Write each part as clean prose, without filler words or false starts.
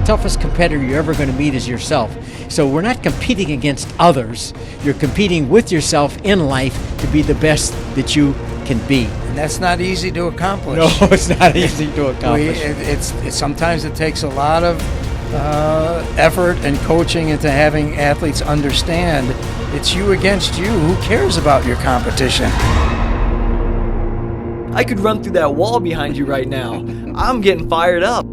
toughest competitor you're ever going to meet is yourself. So we're not competing against others. You're competing with yourself in life to be the best that you can be. And that's not easy to accomplish. No, it's not easy to accomplish. Sometimes it takes a lot of effort and coaching into having athletes understand it's you against you. Who cares about your competition? I could run through that wall behind you right now. I'm getting fired up.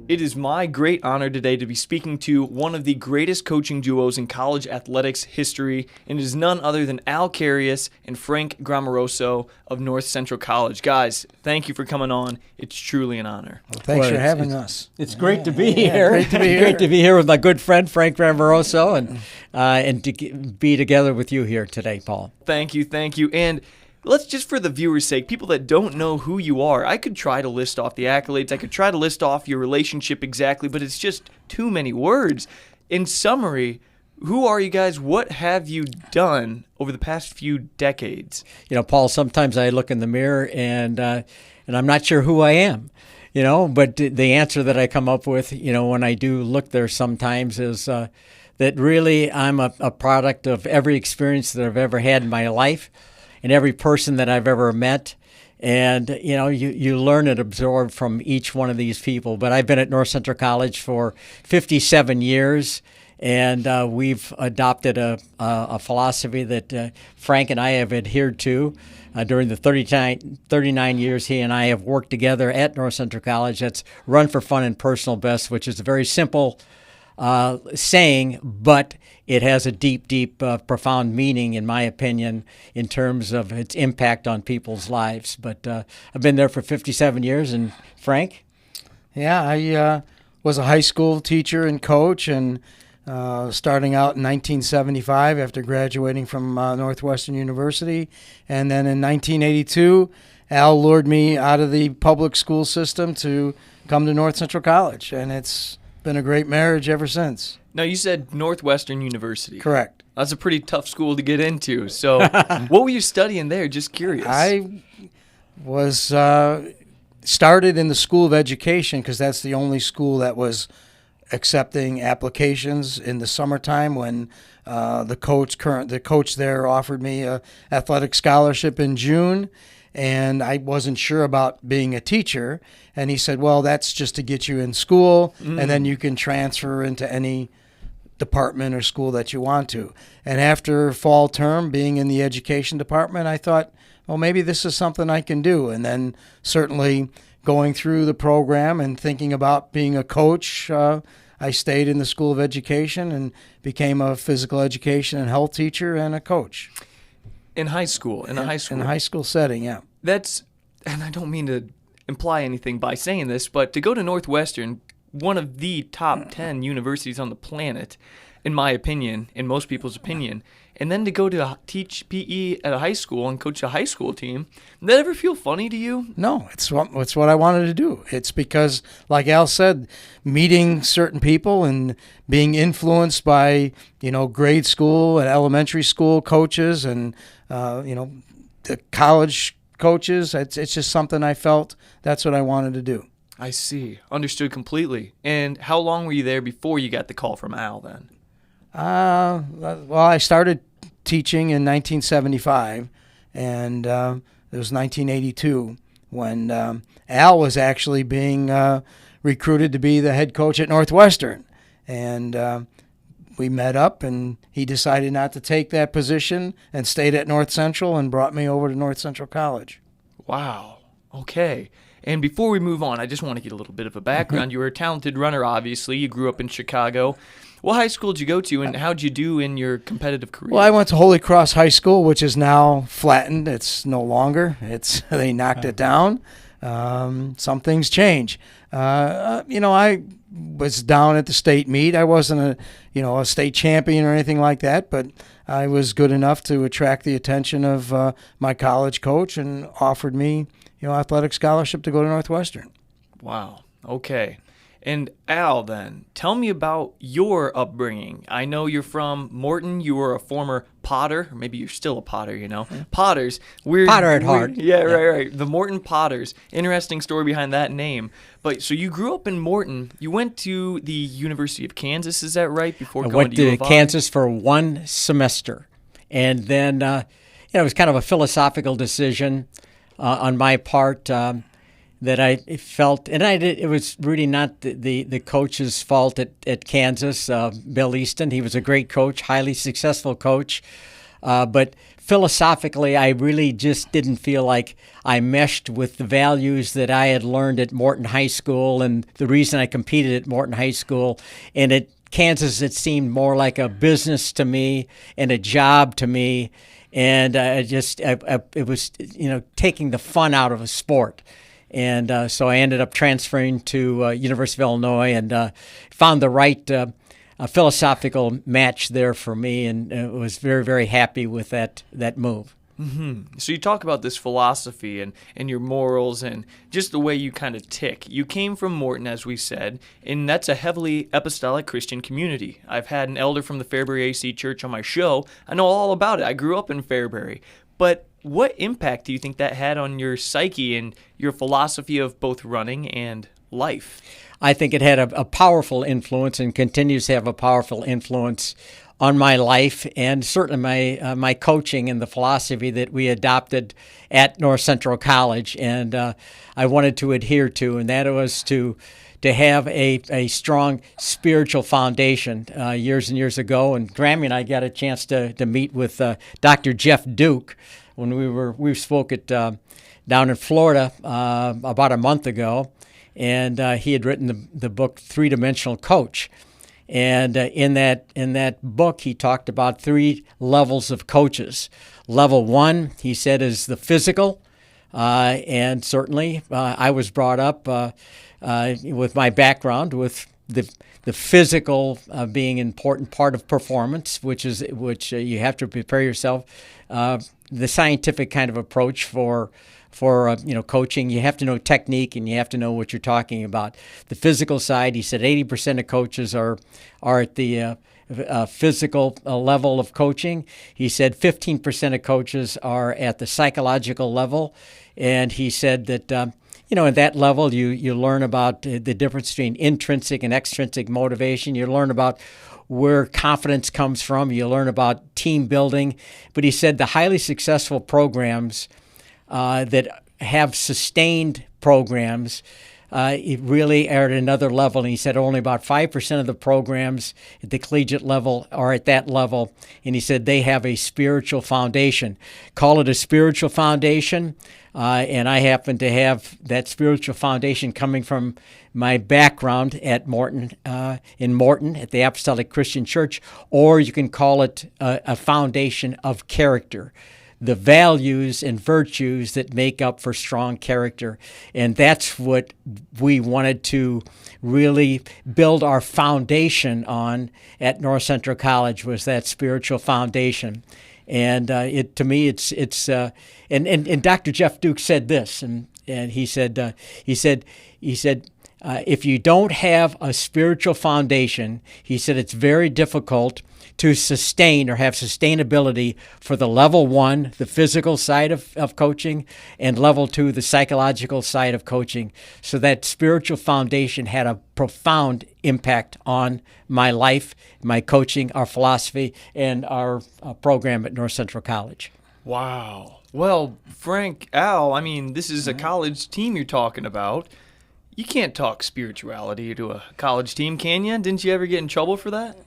It is my great honor today to be speaking to one of the greatest coaching duos in college athletics history, and it is none other than Al Carius and Frank Gramarosso of North Central College. Guys, thank you for coming on. It's truly an honor. Well, thanks for having us. It's great to be here. Great to be here. Great to be here with my good friend Frank Gramarosso and to be together with you here today, Paul. Thank you. And let's just, for the viewers' sake, people that don't know who you are, I could try to list off the accolades. I could try to list off your relationship exactly, but it's just too many words. In summary, who are you guys? What have you done over the past few decades? You know, Paul, sometimes I look in the mirror and I'm not sure who I am, but the answer that I come up with, when I do look there sometimes is that really I'm a product of every experience that I've ever had in my life and every person that I've ever met. And, you learn and absorb from each one of these people. But I've been at North Central College for 57 years, and we've adopted a philosophy that Frank and I have adhered to during the 39 years he and I have worked together at North Central College. That's run for fun and personal best, which is a very simple saying, but it has a deep, profound meaning, in my opinion, in terms of its impact on people's lives. But I've been there for 57 years. And Frank? Yeah, I was a high school teacher and coach, and starting out in 1975 after graduating from Northwestern University. And then in 1982, Al lured me out of the public school system to come to North Central College, and it's been a great marriage ever since. Now, you said Northwestern University. Correct. That's a pretty tough school to get into. So what were you studying there? Just curious. I was started in the School of Education because that's the only school that was accepting applications in the summertime when the coach there offered me an athletic scholarship in June. And I wasn't sure about being a teacher. And he said, well, that's just to get you in school, and then you can transfer into any department or school that you want to. And after fall term, being in the education department, I thought, well, maybe this is something I can do. And then certainly going through the program and thinking about being a coach, I stayed in the School of Education and became a physical education and health teacher and a coach. In high school? In a high school setting, yeah. That's, and I don't mean to imply anything by saying this, but to go to Northwestern, one of the top 10 universities on the planet, in my opinion, in most people's opinion, and then to go to teach PE at a high school and coach a high school team, did that ever feel funny to you? No, it's what I wanted to do. It's because, like Al said, meeting certain people and being influenced by, grade school and elementary school coaches and, the college coaches, it's just something I felt that's what I wanted to do. I see. Understood completely. And how long were you there before you got the call from Al then? Well, I started teaching in 1975, and it was 1982 when Al was actually being recruited to be the head coach at Northwestern. And we met up, and he decided not to take that position and stayed at North Central and brought me over to North Central College. Wow. Okay. And before we move on, I just want to get a little bit of a background. You were a talented runner, obviously. You grew up in Chicago. What high school did you go to, and how'd you do in your competitive career? Well, I went to Holy Cross High School, which is now flattened. It's no longer. They knocked it down. Some things change. I was down at the state meet. I wasn't a state champion or anything like that, but I was good enough to attract the attention of my college coach and offered me, athletic scholarship to go to Northwestern. Wow. Okay. And Al, then, tell me about your upbringing. I know you're from Morton. You were a former Potter, or maybe you're still a Potter, Potters. Potter at heart. Yeah, right. The Morton Potters. Interesting story behind that name. But so you grew up in Morton. You went to the University of Kansas, is that right? Before I going went to U to of I? Kansas for one semester, and then it was kind of a philosophical decision on my part. That I felt, and it was really not the coach's fault at Kansas, Bill Easton. He was a great coach, highly successful coach. But philosophically, I really just didn't feel like I meshed with the values that I had learned at Morton High School, and the reason I competed at Morton High School. And at Kansas, it seemed more like a business to me and a job to me. And it was, taking the fun out of a sport. And so I ended up transferring to University of Illinois and found the right philosophical match there for me, and was very, very happy with that move. Mm-hmm. So you talk about this philosophy and your morals and just the way you kind of tick. You came from Morton, as we said, and that's a heavily apostolic Christian community. I've had an elder from the Fairbury AC Church on my show. I know all about it. I grew up in Fairbury. But what impact do you think that had on your psyche and your philosophy of both running and life? I think it had a powerful influence and continues to have a powerful influence on my life and certainly my coaching and the philosophy that we adopted at North Central College. And I wanted to adhere to, and that was to have a strong spiritual foundation. Years and years ago, and Grammy and I got a chance to meet with Dr. Jeff Duke when we spoke at down in Florida about a month ago, and he had written the book Three-Dimensional Coach. And in that book, he talked about 3 levels of coaches. Level 1, he said, is the physical, and certainly I was brought up with my background with the physical being an important part of performance, which you have to prepare yourself. The scientific kind of approach for coaching, you have to know technique and you have to know what you're talking about. The physical side, he said 80% of coaches are at the physical level of coaching. He said 15% of coaches are at the psychological level, and he said that at that level you learn about the difference between intrinsic and extrinsic motivation. You learn about where confidence comes from. You learn about team building. But he said the highly successful programs that have sustained programs really are at another level. And he said only about 5% of the programs at the collegiate level are at that level. And he said they have a spiritual foundation. Call it a spiritual foundation. And I happen to have that spiritual foundation coming from my background at Morton, in Morton at the Apostolic Christian Church, or you can call it a foundation of character, the values and virtues that make up for strong character. And that's what we wanted to really build our foundation on at North Central College, was that spiritual foundation. And to me, it's and Dr. Jeff Duke said this, and he said if you don't have a spiritual foundation, he said it's very difficult to sustain or have sustainability for the level 1, the physical side of coaching, and level 2, the psychological side of coaching. So that spiritual foundation had a profound impact on my life, my coaching, our philosophy, and our program at North Central College. Wow. Well, Frank, Al, I mean, this is a college team you're talking about. You can't talk spirituality to a college team, can you? Didn't you ever get in trouble for that?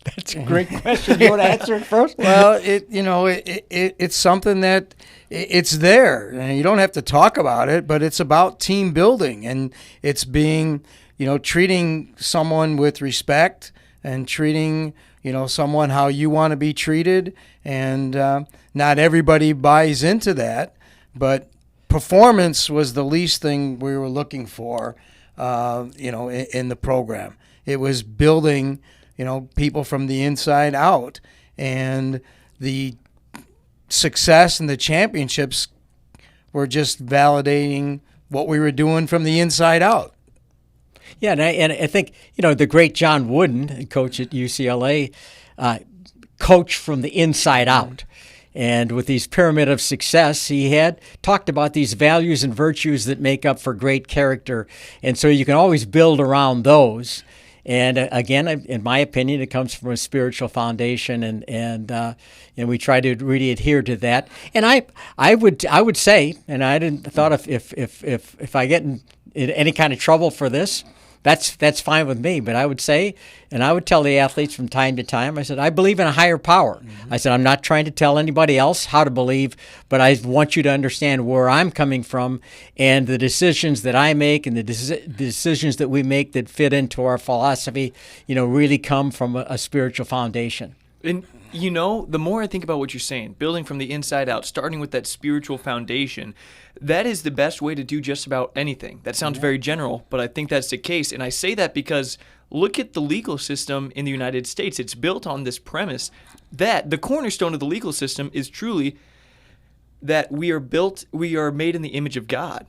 That's a great question. You want to answer it first? Well, it's something that it's there, and you don't have to talk about it, but it's about team building, and it's being, treating someone with respect and treating, someone how you want to be treated, and not everybody buys into that, but performance was the least thing we were looking for, in the program. It was building people from the inside out, and the success and the championships were just validating what we were doing from the inside out. Yeah, and I think, the great John Wooden, coach at UCLA, coached from the inside out. And with these pyramid of success, he had talked about these values and virtues that make up for great character. And so you can always build around those. And again, in my opinion, it comes from a spiritual foundation, and we try to really adhere to that. And I would say, and I didn't thought if I get in any kind of trouble for this, that's fine with me. But I would say, and I would tell the athletes from time to time, I said, I believe in a higher power. Mm-hmm. I said, I'm not trying to tell anybody else how to believe, but I want you to understand where I'm coming from, and the decisions that I make and the decisions that we make that fit into our philosophy, really come from a spiritual foundation. And, the more I think about what you're saying, building from the inside out, starting with that spiritual foundation, that is the best way to do just about anything. That sounds very general, but I think that's the case. And I say that because look at the legal system in the United States. It's built on this premise that the cornerstone of the legal system is truly that we are made in the image of God.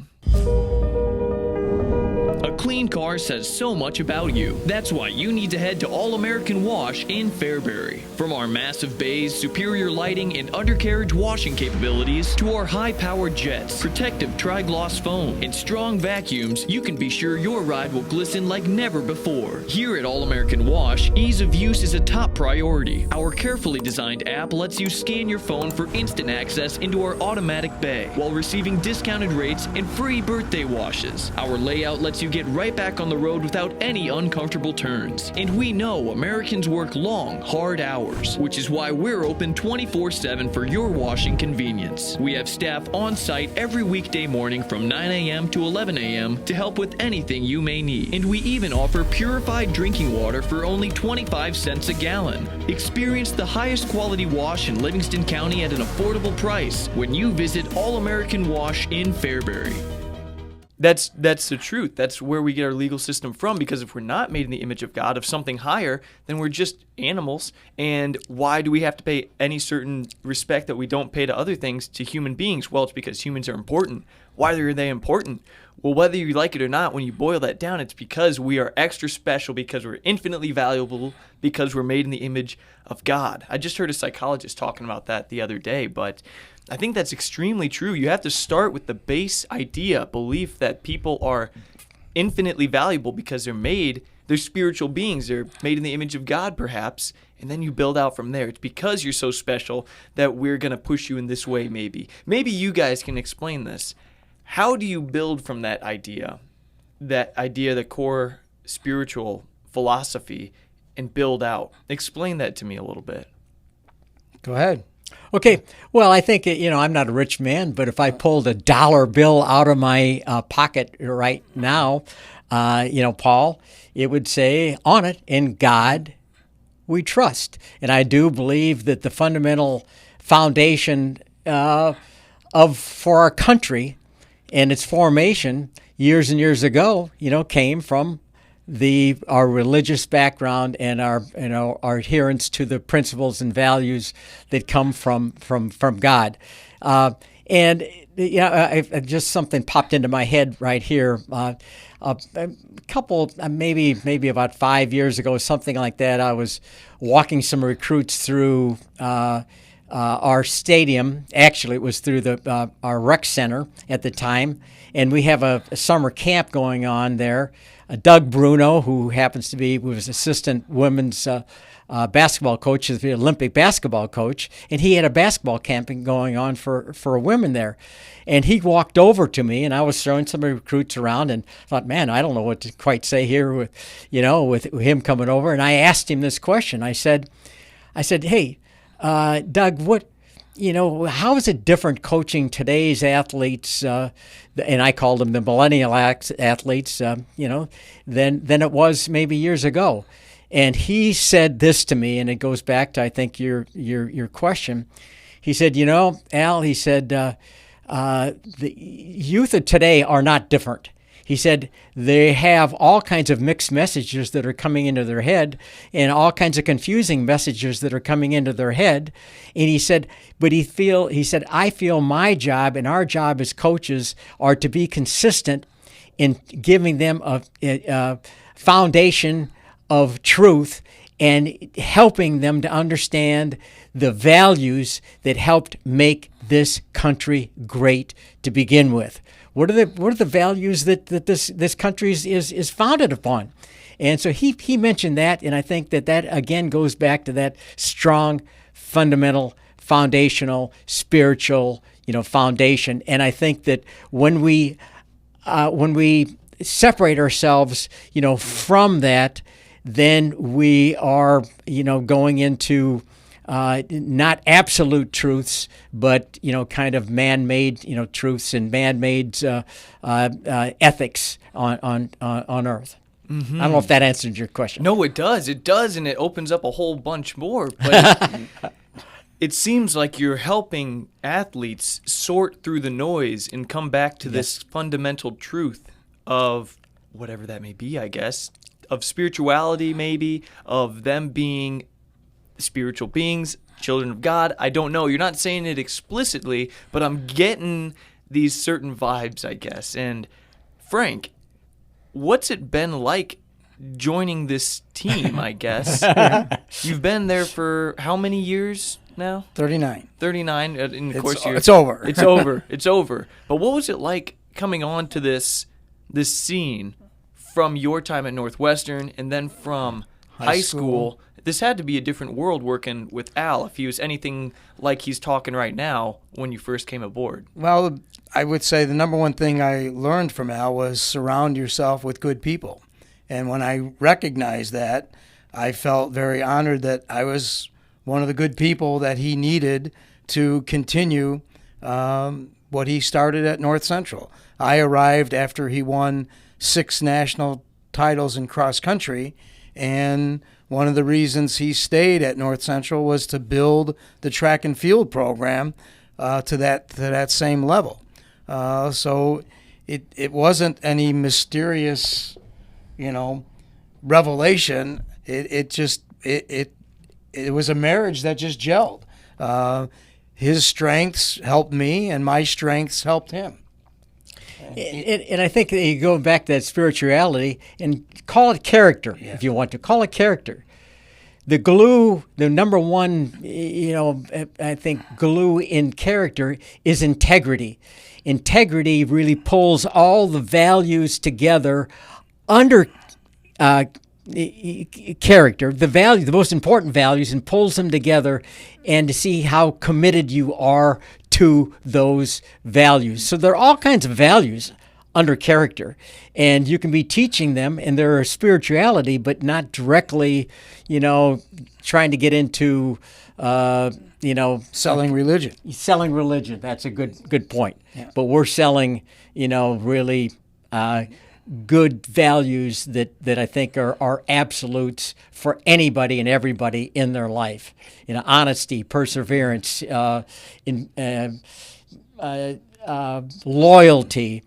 A clean car says so much about you. That's why you need to head to All American Wash in Fairbury. From our massive bays, superior lighting, and undercarriage washing capabilities, to our high-powered jets, protective tri-gloss foam, and strong vacuums, you can be sure your ride will glisten like never before. Here at All American Wash, ease of use is a top priority. Our carefully designed app lets you scan your phone for instant access into our automatic bay, while receiving discounted rates and free birthday washes. Our layout lets you get right back on the road without any uncomfortable turns. And we know Americans work long, hard hours, which is why we're open 24/7 for your washing convenience. We have staff on site every weekday morning from 9 a.m. to 11 a.m. to help with anything you may need. And we even offer purified drinking water for only 25 cents a gallon. Experience the highest quality wash in Livingston County at an affordable price when you visit All American Wash in Fairbury. That's the truth. That's where we get our legal system from, because if we're not made in the image of God, of something higher, then we're just animals. And why do we have to pay any certain respect that we don't pay to other things to human beings? Well, it's because humans are important. Why are they important? Well, whether you like it or not, when you boil that down, it's because we are extra special, because we're infinitely valuable, because we're made in the image of God. I just heard a psychologist talking about that the other day, but I think that's extremely true. You have to start with the base idea, belief that people are infinitely valuable because they're spiritual beings. They're made in the image of God, perhaps, and then you build out from there. It's because you're so special that we're going to push you in this way, maybe. Maybe you guys can explain this. How do you build from that idea, the core spiritual philosophy, and build out? Explain that to me a little bit. Go ahead. Okay, well, I think, I'm not a rich man, but if I pulled a dollar bill out of my pocket right now, Paul, it would say on it, "In God we trust." And I do believe that the fundamental foundation for our country and its formation years and years ago, came from our religious background and our adherence to the principles and values that come from God. Just something popped into my head right here. A couple, maybe about 5 years ago, something like that, I was walking some recruits through our stadium. Actually, it was through our rec center at the time, and we have a summer camp going on there. Doug Bruno, who was assistant women's basketball coach, the Olympic basketball coach, and he had a basketball camping going on for women there. And he walked over to me, and I was throwing some recruits around, and thought, man, I don't know what to quite say here with him coming over. And I asked him this question. I said, hey, Doug, how is it different coaching today's athletes, and I called them the millennial athletes, than it was maybe years ago? And he said this to me, and it goes back to, I think, your question. He said, Al, he said, the youth of today are not different. He said they have all kinds of mixed messages that are coming into their head, and all kinds of confusing messages that are coming into their head. And he said, I feel my job and our job as coaches are to be consistent in giving them a foundation of truth and helping them to understand the values that helped make this country great to begin with. What are the values that this country is founded upon? And so he mentioned that, and I think that again goes back to that strong, fundamental, foundational, spiritual, foundation. And I think that when we separate ourselves, from that, then we are, going into not absolute truths, but kind of man-made, truths and man-made ethics on Earth. Mm-hmm. I don't know if that answered your question. No, it does. It does, and it opens up a whole bunch more. But it seems like you're helping athletes sort through the noise and come back to this fundamental truth of whatever that may be, I guess, of spirituality maybe, of them being spiritual beings, children of God. I don't know. You're not saying it explicitly, but I'm getting these certain vibes, I guess. And Frank, what's it been like joining this team, I guess? You've been there for how many years now? 39. 39. And of course, it's over. It's over. It's over. But what was it like coming on to this scene from your time at Northwestern and then from high school? This had to be a different world working with Al if he was anything like he's talking right now when you first came aboard. Well, I would say the number one thing I learned from Al was surround yourself with good people. And when I recognized that, I felt very honored that I was one of the good people that he needed to continue what he started at North Central. I arrived after he won 6 national titles in cross country, and one of the reasons he stayed at North Central was to build the track and field program to that same level. So it wasn't any mysterious, revelation. It was a marriage that just gelled. His strengths helped me, and my strengths helped him. And I think you go back to that spirituality and call it character, if you want to. Call it character. The glue, the number one, I think glue in character is integrity. Integrity really pulls all the values together under character, the most important values, and pulls them together, and to see how committed you are to those values. So there are all kinds of values under character, and you can be teaching them, and there are spirituality, but not directly, trying to get into, selling religion. Selling religion. That's a good point. Yeah. But we're selling, really good values that I think are absolutes for anybody and everybody in their life. Honesty, perseverance, loyalty,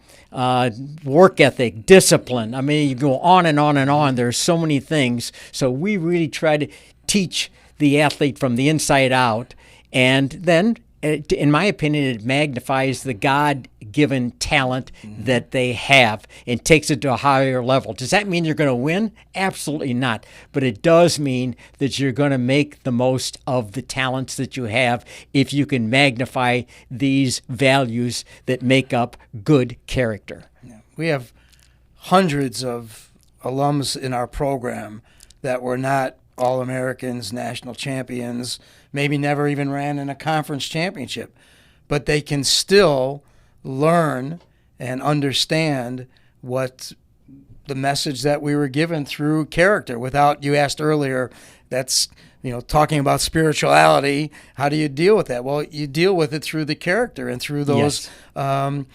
work ethic, discipline. I mean, you go on and on and on. There's so many things. So we really try to teach the athlete from the inside out, and then, in my opinion, it magnifies the God-given talent that they have and takes it to a higher level. Does that mean you're going to win? Absolutely not. But it does mean that you're going to make the most of the talents that you have if you can magnify these values that make up good character. Yeah. We have hundreds of alums in our program that were not All-Americans, national champions, maybe never even ran in a conference championship, but they can still learn and understand what the message that we were given through character. Without, you asked earlier, that's, talking about spirituality, how do you deal with that? Well, you deal with it through the character and through those, all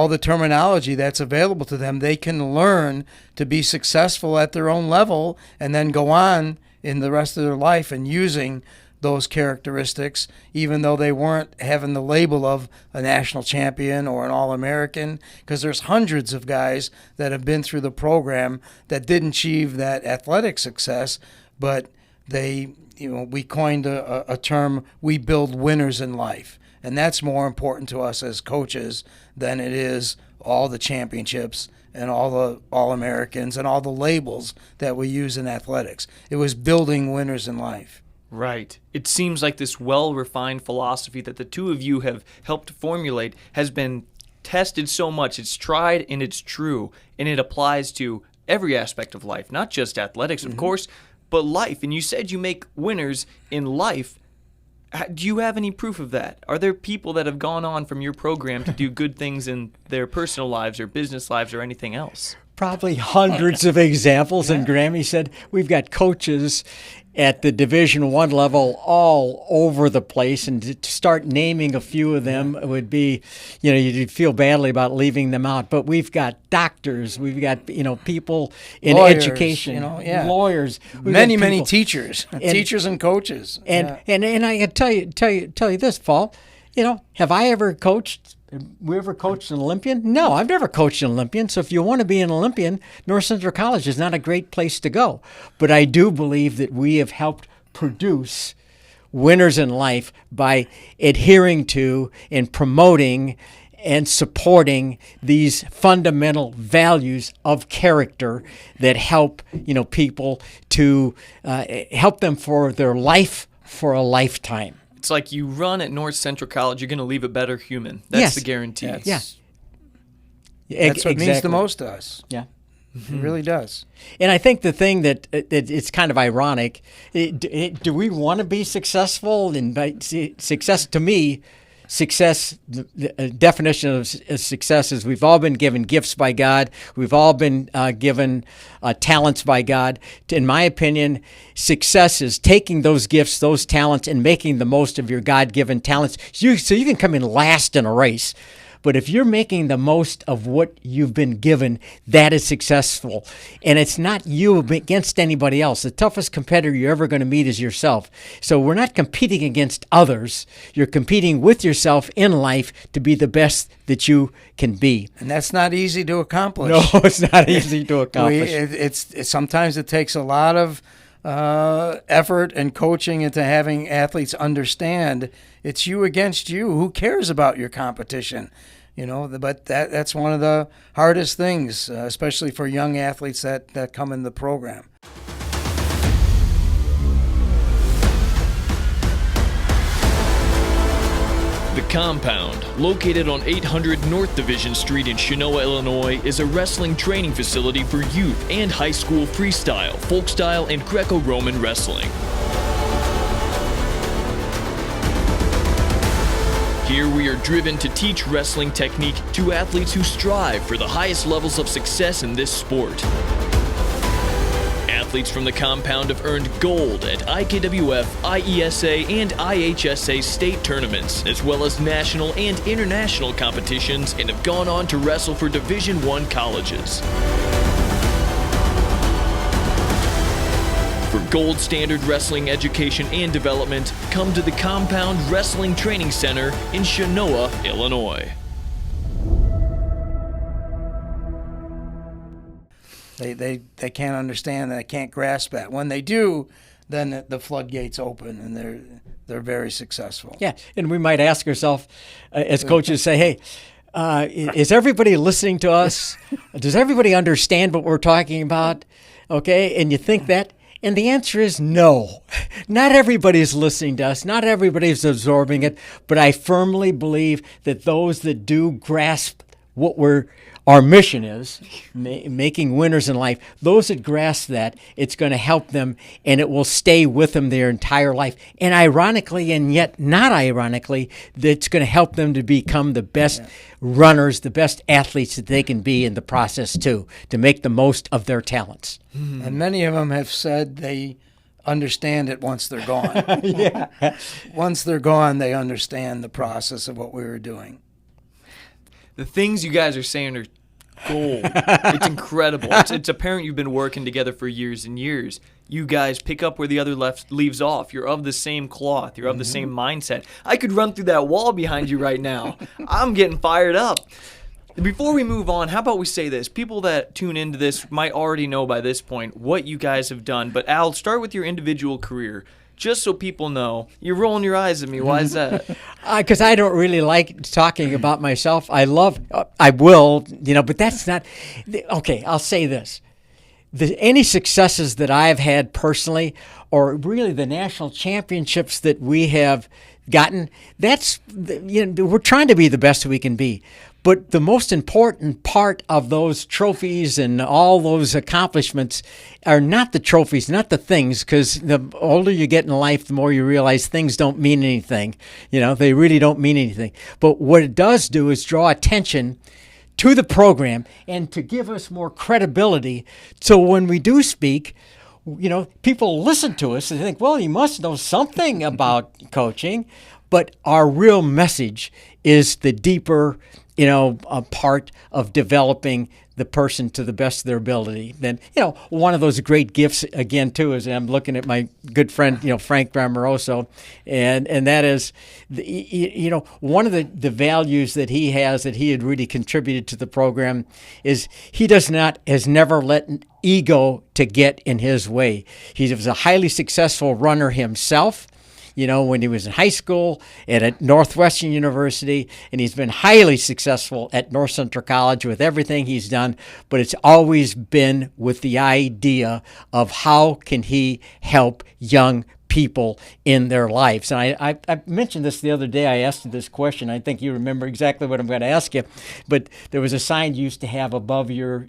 the terminology that's available to them. They can learn to be successful at their own level and then go on in the rest of their life and using those characteristics, even though they weren't having the label of a national champion or an All-American, because there's hundreds of guys that have been through the program that didn't achieve that athletic success, but they, we coined a term, we build winners in life. And that's more important to us as coaches than it is all the championships and all the All-Americans and all the labels that we use in athletics. It was building winners in life. Right. It seems like this well-refined philosophy that the two of you have helped formulate has been tested so much. It's tried and it's true, and it applies to every aspect of life, not just athletics, of course, but life. And you said you make winners in life. Do you have any proof of that? Are there people that have gone on from your program to do good things in their personal lives or business lives or anything else? Probably hundreds of examples. And Grammy said we've got coaches at the Division I level all over the place, and to start naming a few of them would be, you'd feel badly about leaving them out. But we've got doctors, we've got people in Lawyers, education, lawyers, many teachers, teachers and coaches, and I can tell you this, Paul. Have I ever coached? We ever coached an Olympian? No, I've never coached an Olympian. So if you want to be an Olympian, North Central College is not a great place to go. But I do believe that we have helped produce winners in life by adhering to and promoting and supporting these fundamental values of character that help people to help them for their life for a lifetime. It's like you run at North Central College, you're going to leave a better human. That's the guarantee. That's what it means the most to us. Yeah. It really does. And I think the thing that it's kind of ironic, do we want to be successful? And by success, to me, success, the definition of success is we've all been given gifts by God. We've all been given talents by God. In my opinion, success is taking those gifts, those talents, and making the most of your God-given talents. So you can come in last in a race. But if you're making the most of what you've been given, that is successful. And it's not you against anybody else. The toughest competitor you're ever going to meet is yourself. So we're not competing against others. You're competing with yourself in life to be the best that you can be. And that's not easy to accomplish. No, it's not easy to accomplish. It's sometimes it takes a lot of effort and coaching into having athletes understand it's you against you. Who cares about your competition? But that's one of the hardest things, especially for young athletes that come in the program. The Compound, located on 800 North Division Street in Chenoa, Illinois, is a wrestling training facility for youth and high school freestyle, folk style, and Greco-Roman wrestling. Here we are driven to teach wrestling technique to athletes who strive for the highest levels of success in this sport. Athletes from the Compound have earned gold at IKWF, IESA, and IHSA state tournaments, as well as national and international competitions, and have gone on to wrestle for Division I colleges. For gold standard wrestling education and development, come to the Compound Wrestling Training Center in Chenoa, Illinois. They can't understand that, can't grasp that. When they do, then the floodgates open and they're very successful. Yeah, and we might ask ourselves as coaches, say, hey, is everybody listening to us? Does everybody understand what we're talking about? Okay, and you think that? And the answer is no. Not everybody's listening to us. Not everybody's absorbing it. But I firmly believe that those that do grasp what our mission is, making winners in life, those that grasp that, it's going to help them and it will stay with them their entire life. And ironically, and yet not ironically, that's going to help them to become the best runners, the best athletes that they can be in the process too, to make the most of their talents. And many of them have said they understand it once they're gone. Once they're gone, they understand the process of what we were doing. The things you guys are saying are gold. It's incredible. It's apparent you've been working together for years and years. You guys pick up where the other leaves off. You're of the same cloth. You're of the same mindset. I could run through that wall behind you right now. I'm getting fired up. Before we move on, how about we say this? People that tune into this might already know by this point what you guys have done. But Al, start with your individual career. just so people know. You're rolling your eyes at me. Why is that? Because I don't really like talking about myself. I will, but that's not, okay, I'll say this. Any successes that I've had personally, or really the national championships that we have gotten, we're trying to be the best we can be. But the most important part of those trophies and all those accomplishments are not the trophies, not the things, because the older you get in life, the more you realize things don't mean anything. They really don't mean anything. But what it does do is draw attention to the program and to give us more credibility. So when we do speak, people listen to us and think, well, you must know something about coaching. But our real message is the deeper, a part of developing the person to the best of their ability. Then, one of those great gifts, again, too, is I'm looking at my good friend, Frank Gramarosso, and that is, one of the values that he has that he had really contributed to the program is he has never let ego to get in his way. He was a highly successful runner himself. When he was in high school and at Northwestern University, and he's been highly successful at North Central College with everything he's done, but it's always been with the idea of how can he help young people in their lives. And I mentioned this the other day. I asked you this question. I think you remember exactly what I'm going to ask you. But there was a sign you used to have above your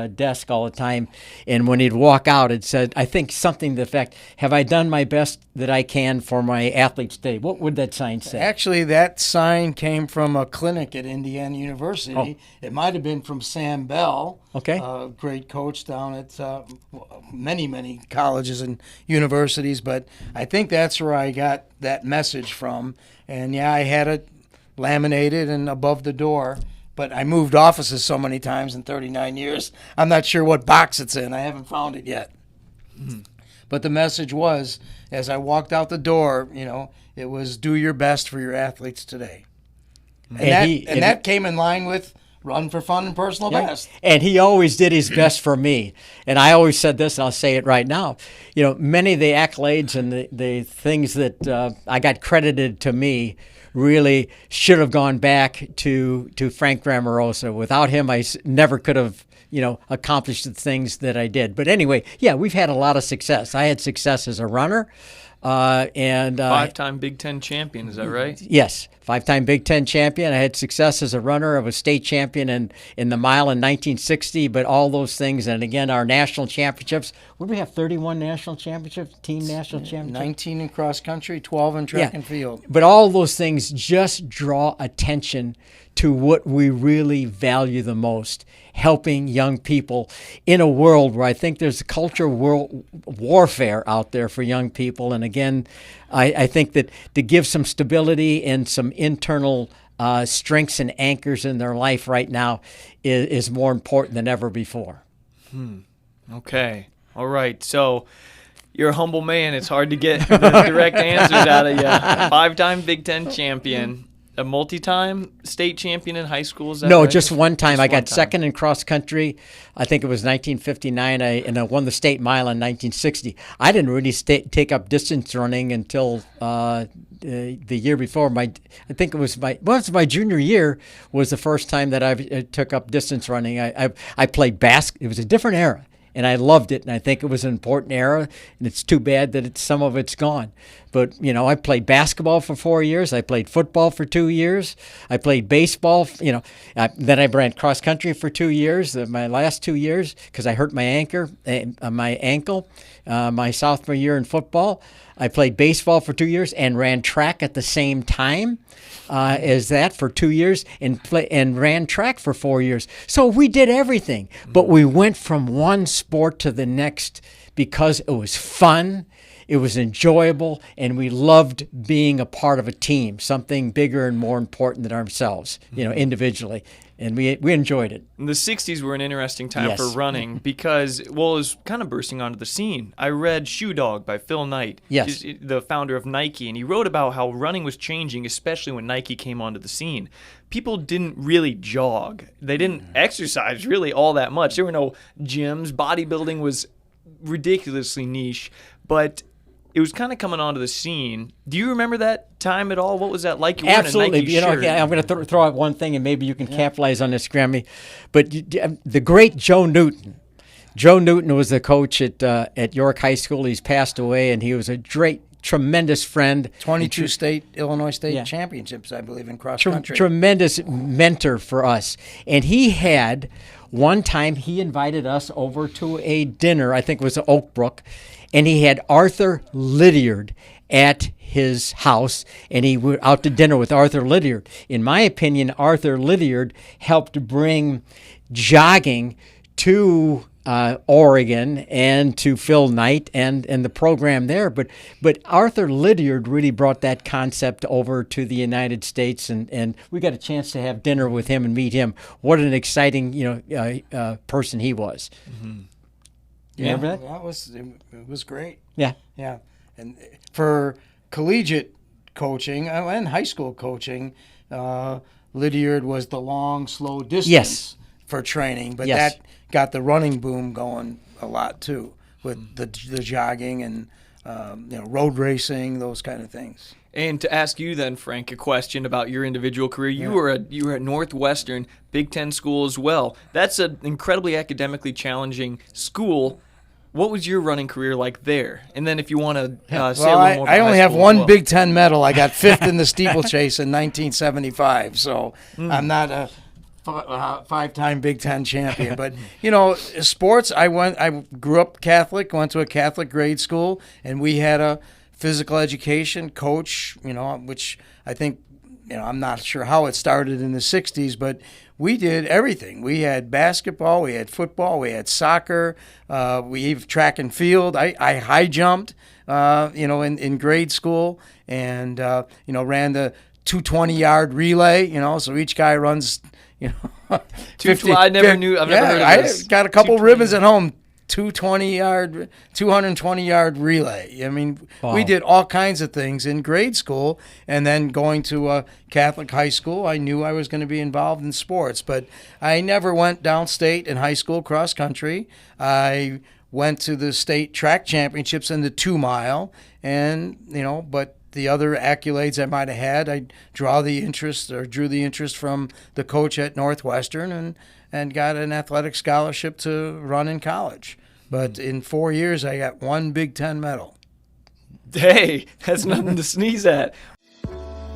desk all the time. And when he'd walk out, it said, I think something to the effect, have I done my best that I can for my athletes today? What would that sign say? Actually, that sign came from a clinic at Indiana University. Oh. It might have been from Sam Bell, Okay. a great coach down at many, many colleges and universities. But I think that's where I got that message from. And, yeah, I had it laminated and above the door. But I moved offices so many times in 39 years, I'm not sure what box it's in. I haven't found it yet. Mm-hmm. But the message was, as I walked out the door, it was do your best for your athletes today. And that came in line with run for fun and personal best. And he always did his best for me. And I always said this, and I'll say it right now. Many of the accolades and the things that I got credited to me really should have gone back to Frank Gramarosso. Without him, I never could have accomplished the things that I did. But anyway, yeah, we've had a lot of success. I had success as a runner. And 5-time Big Ten champion, is that right? Yes, 5-time Big Ten champion. I had success as a runner. I was state champion in the mile in 1960, but all those things. And again, our national championships. What do we have, 31 national championships, team national championships? 19 in cross country, 12 in track and field. But all those things just draw attention to what we really value the most, helping young people in a world where I think there's a culture warfare out there for young people. And again, I think that to give some stability and some internal strengths and anchors in their life right now is more important than ever before. Okay. All right. So you're a humble man. It's hard to get the direct answers out of you. 5-time Big Ten champion. A multi-time state champion in high school? Is that No, right? just one time. I got time. second in cross country. I think it was 1959, and I won the state mile in 1960. I didn't really take up distance running until the year before. I think it was my junior year was the first time that I took up distance running. I played basketball. It was a different era. And I loved it, and I think it was an important era, and it's too bad that some of it's gone. But, I played basketball for 4 years. I played football for 2 years. I played baseball, then I ran cross country for 2 years, my last 2 years, because I hurt my ankle my sophomore year in football. I played baseball for 2 years and ran track at the same time as that for 2 years and ran track for 4 years. So we did everything, but we went from one sport to the next because it was fun, it was enjoyable, and we loved being a part of a team, something bigger and more important than ourselves, individually. And we enjoyed it. The 60s were an interesting time Yes. for running because, it was kind of bursting onto the scene. I read Shoe Dog by Phil Knight, Yes. the founder of Nike, and he wrote about how running was changing, especially when Nike came onto the scene. People didn't really jog. They didn't exercise really all that much. There were no gyms. Bodybuilding was ridiculously niche, but it was kind of coming onto the scene. Do you remember that time at all? What was that like? You were in a Absolutely. Nike You know, shirt. I'm going to throw out one thing, and maybe you can capitalize on this, Grammy. But the great Joe Newton. Joe Newton was the coach at York High School. He's passed away, and he was a tremendous friend. 22 Illinois State championships, I believe, in cross country. Tremendous mentor for us. And he had, one time, he invited us over to a dinner, I think it was at Oak Brook, and he had Arthur Lydiard at his house, and he went out to dinner with Arthur Lydiard. In my opinion, Arthur Lydiard helped bring jogging to Oregon and to Phil Knight and the program there. But Arthur Lydiard really brought that concept over to the United States, and we got a chance to have dinner with him and meet him. What an exciting person he was. Mm-hmm. You remember that? It was great. Yeah. Yeah. And for collegiate coaching and high school coaching, Lydiard was the long, slow distance for training, but that got the running boom going a lot too, with the jogging and road racing, those kind of things. And to ask you then, Frank, a question about your individual career. You were at Northwestern, Big Ten school as well. That's an incredibly academically challenging school. What was your running career like there? And then if you want to say a little more about I only high have school one as well. Big Ten medal. I got fifth in the steeplechase in 1975, so I'm not a five-time Big Ten champion. But, sports, I grew up Catholic, went to a Catholic grade school, and we had a physical education coach, which I think, I'm not sure how it started in the 60s, but we did everything. We had basketball, we had football, we had soccer, we had track and field. I high jumped, in grade school, and, ran the 220-yard relay, so each guy runs, 50. I've never heard of this. I got a couple ribbons at home. 220-yard relay. I mean, we did all kinds of things in grade school, and then going to a Catholic high school, I knew I was going to be involved in sports, but I never went downstate in high school cross country. I went to the state track championships in the 2-mile, and, but the other accolades I might have had, I drew the interest from the coach at Northwestern and got an athletic scholarship to run in college. But in 4 years, I got one Big Ten medal. Hey, that's nothing to sneeze at.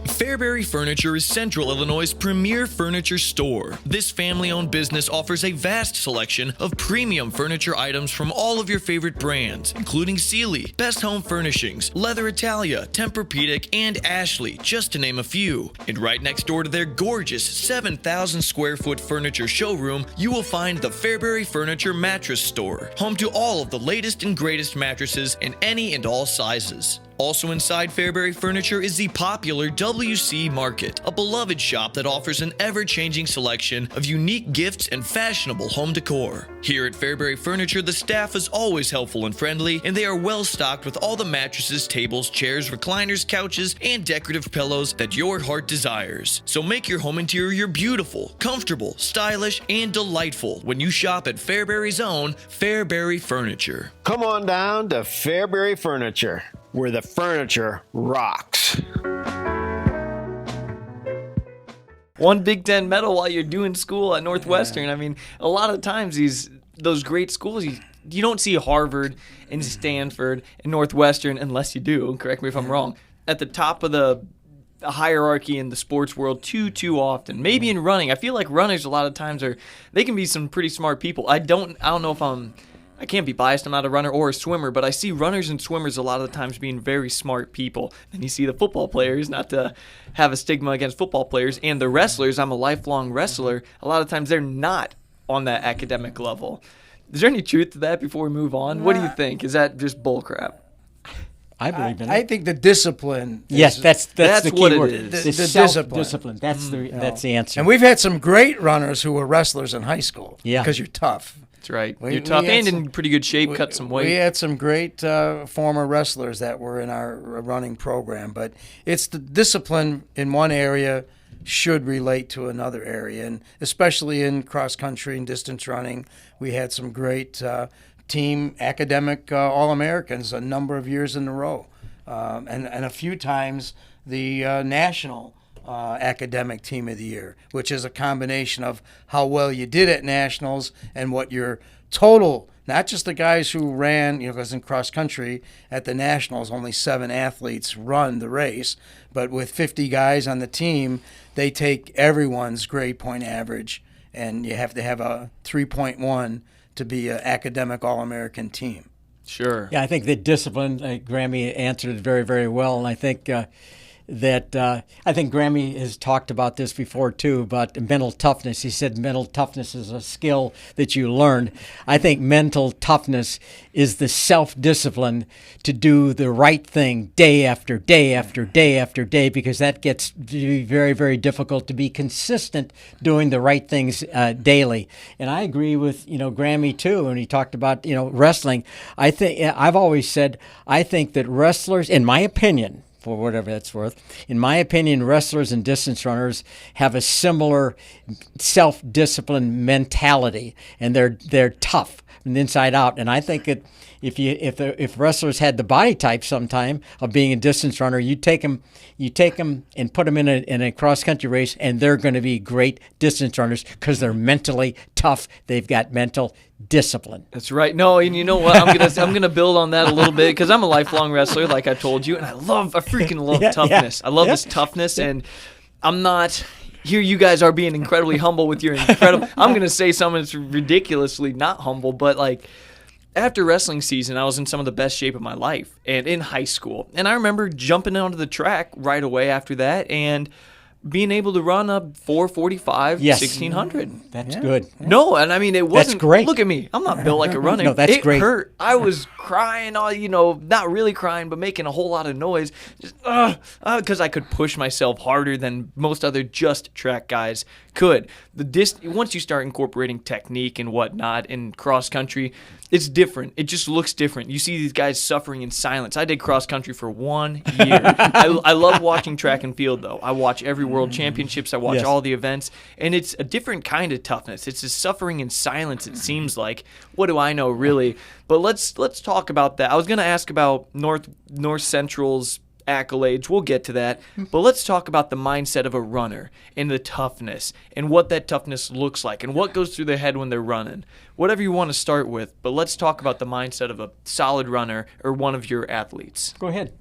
Fairbury Furniture is Central Illinois' premier furniture store. This family-owned business offers a vast selection of premium furniture items from all of your favorite brands, including Sealy, Best Home Furnishings, Leather Italia, Tempur-Pedic, and Ashley, just to name a few. And right next door to their gorgeous 7,000 square foot furniture showroom, you will find the Fairbury Furniture Mattress Store, home to all of the latest and greatest mattresses in any and all sizes. Also inside Fairbury Furniture is the popular WC Market, a beloved shop that offers an ever-changing selection of unique gifts and fashionable home decor. Here at Fairbury Furniture, the staff is always helpful and friendly, and they are well stocked with all the mattresses, tables, chairs, recliners, couches, and decorative pillows that your heart desires. So make your home interior beautiful, comfortable, stylish, and delightful when you shop at Fairbury's own Fairbury Furniture. Come on down to Fairbury Furniture, where the furniture rocks. One Big Ten medal while you're doing school at Northwestern. I mean, a lot of times those great schools, you don't see Harvard and Stanford and Northwestern, unless you do, correct me if I'm wrong, at the top of the hierarchy in the sports world too often. Maybe in running. I feel like runners a lot of times they can be some pretty smart people. I don't know if I can't be biased, I'm not a runner or a swimmer, but I see runners and swimmers a lot of the times being very smart people. And you see the football players, not to have a stigma against football players, and the wrestlers, I'm a lifelong wrestler, a lot of times they're not on that academic level. Is there any truth to that before we move on? What do you think? Is that just bullcrap? I believe in it. I think the discipline. Yes, that's the key what it word. is. The self-discipline. That's the answer. And we've had some great runners who were wrestlers in high school. Yeah. Because you're tough. That's right. We- You're tough we had and some- in pretty good shape, cut some weight. We had some great former wrestlers that were in our running program, but it's the discipline in one area should relate to another area, and especially in cross country and distance running, we had some great team academic All-Americans a number of years in a row. and a few times the national academic team of the year, which is a combination of how well you did at nationals and what your total, not just the guys who ran, because in cross country at the nationals only 7 athletes run the race, but with 50 guys on the team, they take everyone's grade point average, and you have to have a 3.1 to be an academic All-American team. Sure. Yeah, I think the discipline, Grammy answered it very, very well, and I think I think Grammy has talked about this before too, about mental toughness. He said mental toughness is a skill that you learn. I think mental toughness is the self-discipline to do the right thing day after day after day after day, because that gets to be very, very difficult to be consistent doing the right things daily. And I agree with Grammy too, when he talked about wrestling. I've always said I think that wrestlers, in my opinion, for whatever that's worth, in my opinion, wrestlers and distance runners have a similar self-discipline mentality, and they're tough from the inside out. And I think if wrestlers had the body type sometime of being a distance runner, you take them and put them in a cross country race, and they're going to be great distance runners because they're mentally tough. They've got mental discipline. That's right. No, and you know what? I'm gonna build on that a little bit, because I'm a lifelong wrestler, like I told you, and I freaking love toughness. I love this toughness, and I'm not. Here you guys are being incredibly humble with your incredible. I'm gonna say something that's ridiculously not humble, but like, after wrestling season, I was in some of the best shape of my life, and in high school, and I remember jumping onto the track right away after that, and being able to run a 4:45, 1600. That's good. No, and I mean, it wasn't. That's great. Look at me. I'm not built like a runner. No, that's great. It hurt. I was crying, not really crying, but making a whole lot of noise, just because I could push myself harder than most other just track guys could. Once you start incorporating technique and whatnot in cross country, it's different. It just looks different. You see these guys suffering in silence. I did cross country for 1 year. I love watching track and field, though. I watch every world championships. I watch all the events, and it's a different kind of toughness. It's just suffering in silence, it seems like. What do I know, really? But let's talk about that. I was going to ask about North Central's accolades. We'll get to that. But let's talk about the mindset of a runner and the toughness and what that toughness looks like and what goes through their head when they're running. Whatever you want to start with, but let's talk about the mindset of a solid runner or one of your athletes. Go ahead.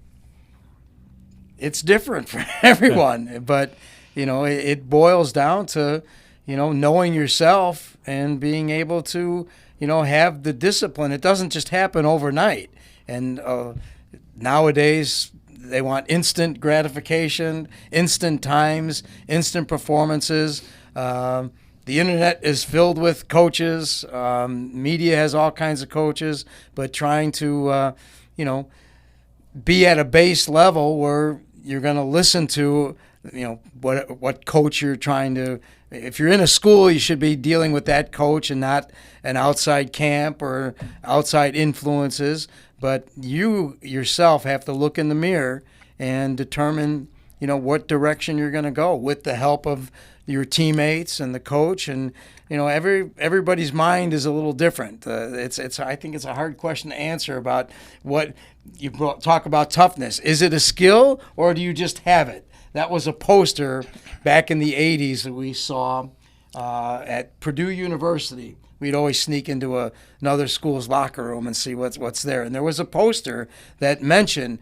It's different for everyone, but it boils down to knowing yourself and being able to have the discipline. It doesn't just happen overnight, and nowadays they want instant gratification, instant times, instant performances. The internet is filled with coaches. Media has all kinds of coaches, but trying to be at a base level where you're going to listen to what coach you're trying to. If you're in a school, you should be dealing with that coach and not an outside camp or outside influences. But you yourself have to look in the mirror and determine what direction you're going to go with the help of your teammates and the coach. And everybody's mind is a little different. I think it's a hard question to answer about what you talk about toughness. Is it a skill or do you just have it? That was a poster back in the 80s that we saw at Purdue University. We'd always sneak into another school's locker room and see what's there. And there was a poster that mentioned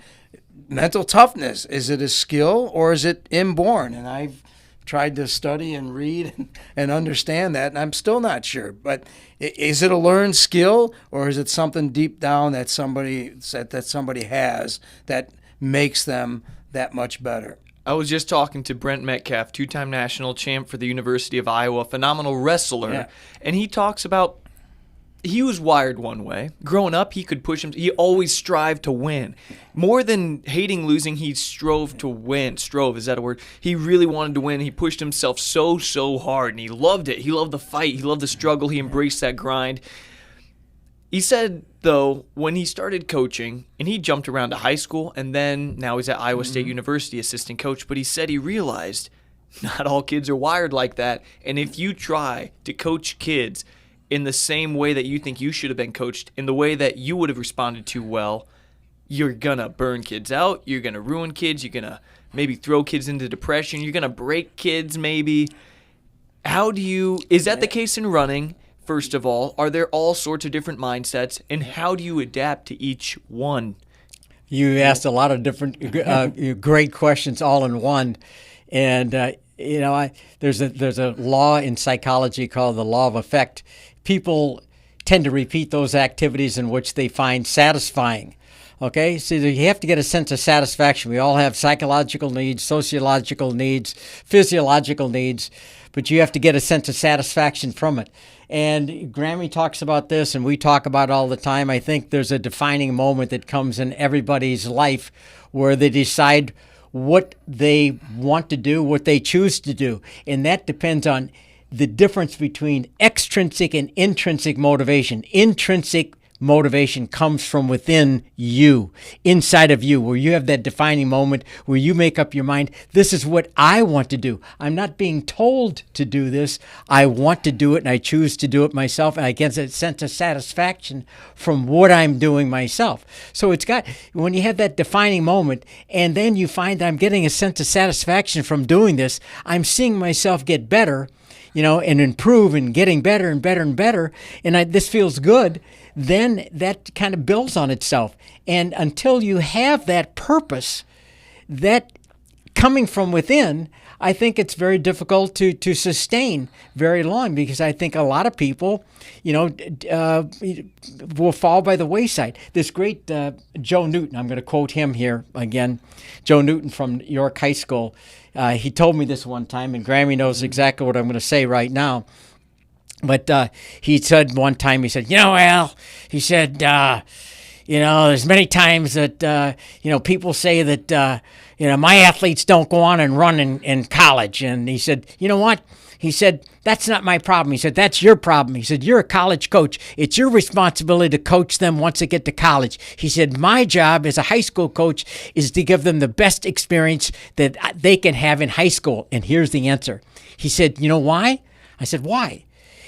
mental toughness. Is it a skill or is it inborn? And I've tried to study and read and understand that, and I'm still not sure. But is it a learned skill or is it something deep down that somebody has that makes them that much better? I was just talking to Brent Metcalf, 2-time national champ for the University of Iowa, phenomenal wrestler, and he talks about he was wired one way. Growing up, he could push him. He always strived to win. More than hating losing, he strove to win. Strove, is that a word? He really wanted to win. He pushed himself so hard, and he loved it. He loved the fight. He loved the struggle. He embraced that grind. He said, though, when he started coaching, and he jumped around to high school, and then now he's at Iowa State University, assistant coach, but he said he realized not all kids are wired like that, and if you try to coach kids in the same way that you think you should have been coached, in the way that you would have responded to well, you're going to burn kids out. You're going to ruin kids. You're going to maybe throw kids into depression. You're going to break kids maybe. Is that the case in running? First of all, are there all sorts of different mindsets, and how do you adapt to each one? You asked a lot of different great questions all in one, and there's a law in psychology called the law of effect. People tend to repeat those activities in which they find satisfying. Okay, so you have to get a sense of satisfaction. We all have psychological needs, sociological needs, physiological needs, but you have to get a sense of satisfaction from it. And Grammy talks about this, and we talk about it all the time. I think there's a defining moment that comes in everybody's life where they decide what they want to do, what they choose to do. And that depends on the difference between extrinsic and intrinsic motivation. Intrinsic motivation comes from within you, inside of you, where you have that defining moment where you make up your mind, this is what I want to do. I'm not being told to do this. I want to do it, and I choose to do it myself, and I get a sense of satisfaction from what I'm doing myself. So when you have that defining moment, and then you find I'm getting a sense of satisfaction from doing this, I'm seeing myself get better, and improve and getting better and better and better, and this feels good, then that kind of builds on itself. And until you have that purpose, that coming from within, I think it's very difficult to sustain very long, because I think a lot of people, will fall by the wayside. This great Joe Newton, I'm going to quote him here again, Joe Newton from York High School. He told me this one time, and Grammy knows exactly what I'm going to say right now. But he said one time, Al, he said, there's many times that, people say that, my athletes don't go on and run in college. And he said, you know what? He said, that's not my problem. He said, that's your problem. He said, you're a college coach. It's your responsibility to coach them once they get to college. He said, my job as a high school coach is to give them the best experience that they can have in high school. And here's the answer. He said, you know why? I said, why?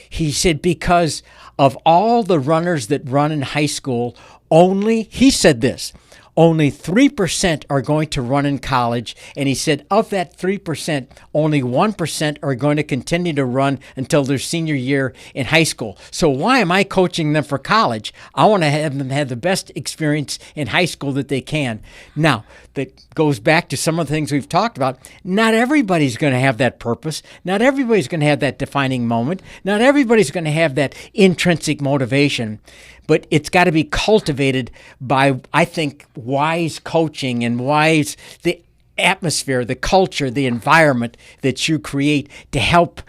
He said, because of all the runners that run in high school, he said this, only 3% are going to run in college. And he said, of that 3%, only 1% are going to continue to run until their senior year in high school. So why am I coaching them for college? I want to have them have the best experience in high school that they can. Now, that goes back to some of the things we've talked about. Not everybody's going to have that purpose. Not everybody's going to have that defining moment. Not everybody's going to have that intrinsic motivation. But it's got to be cultivated by, I think, wise coaching and the atmosphere, the culture, the environment that you create to help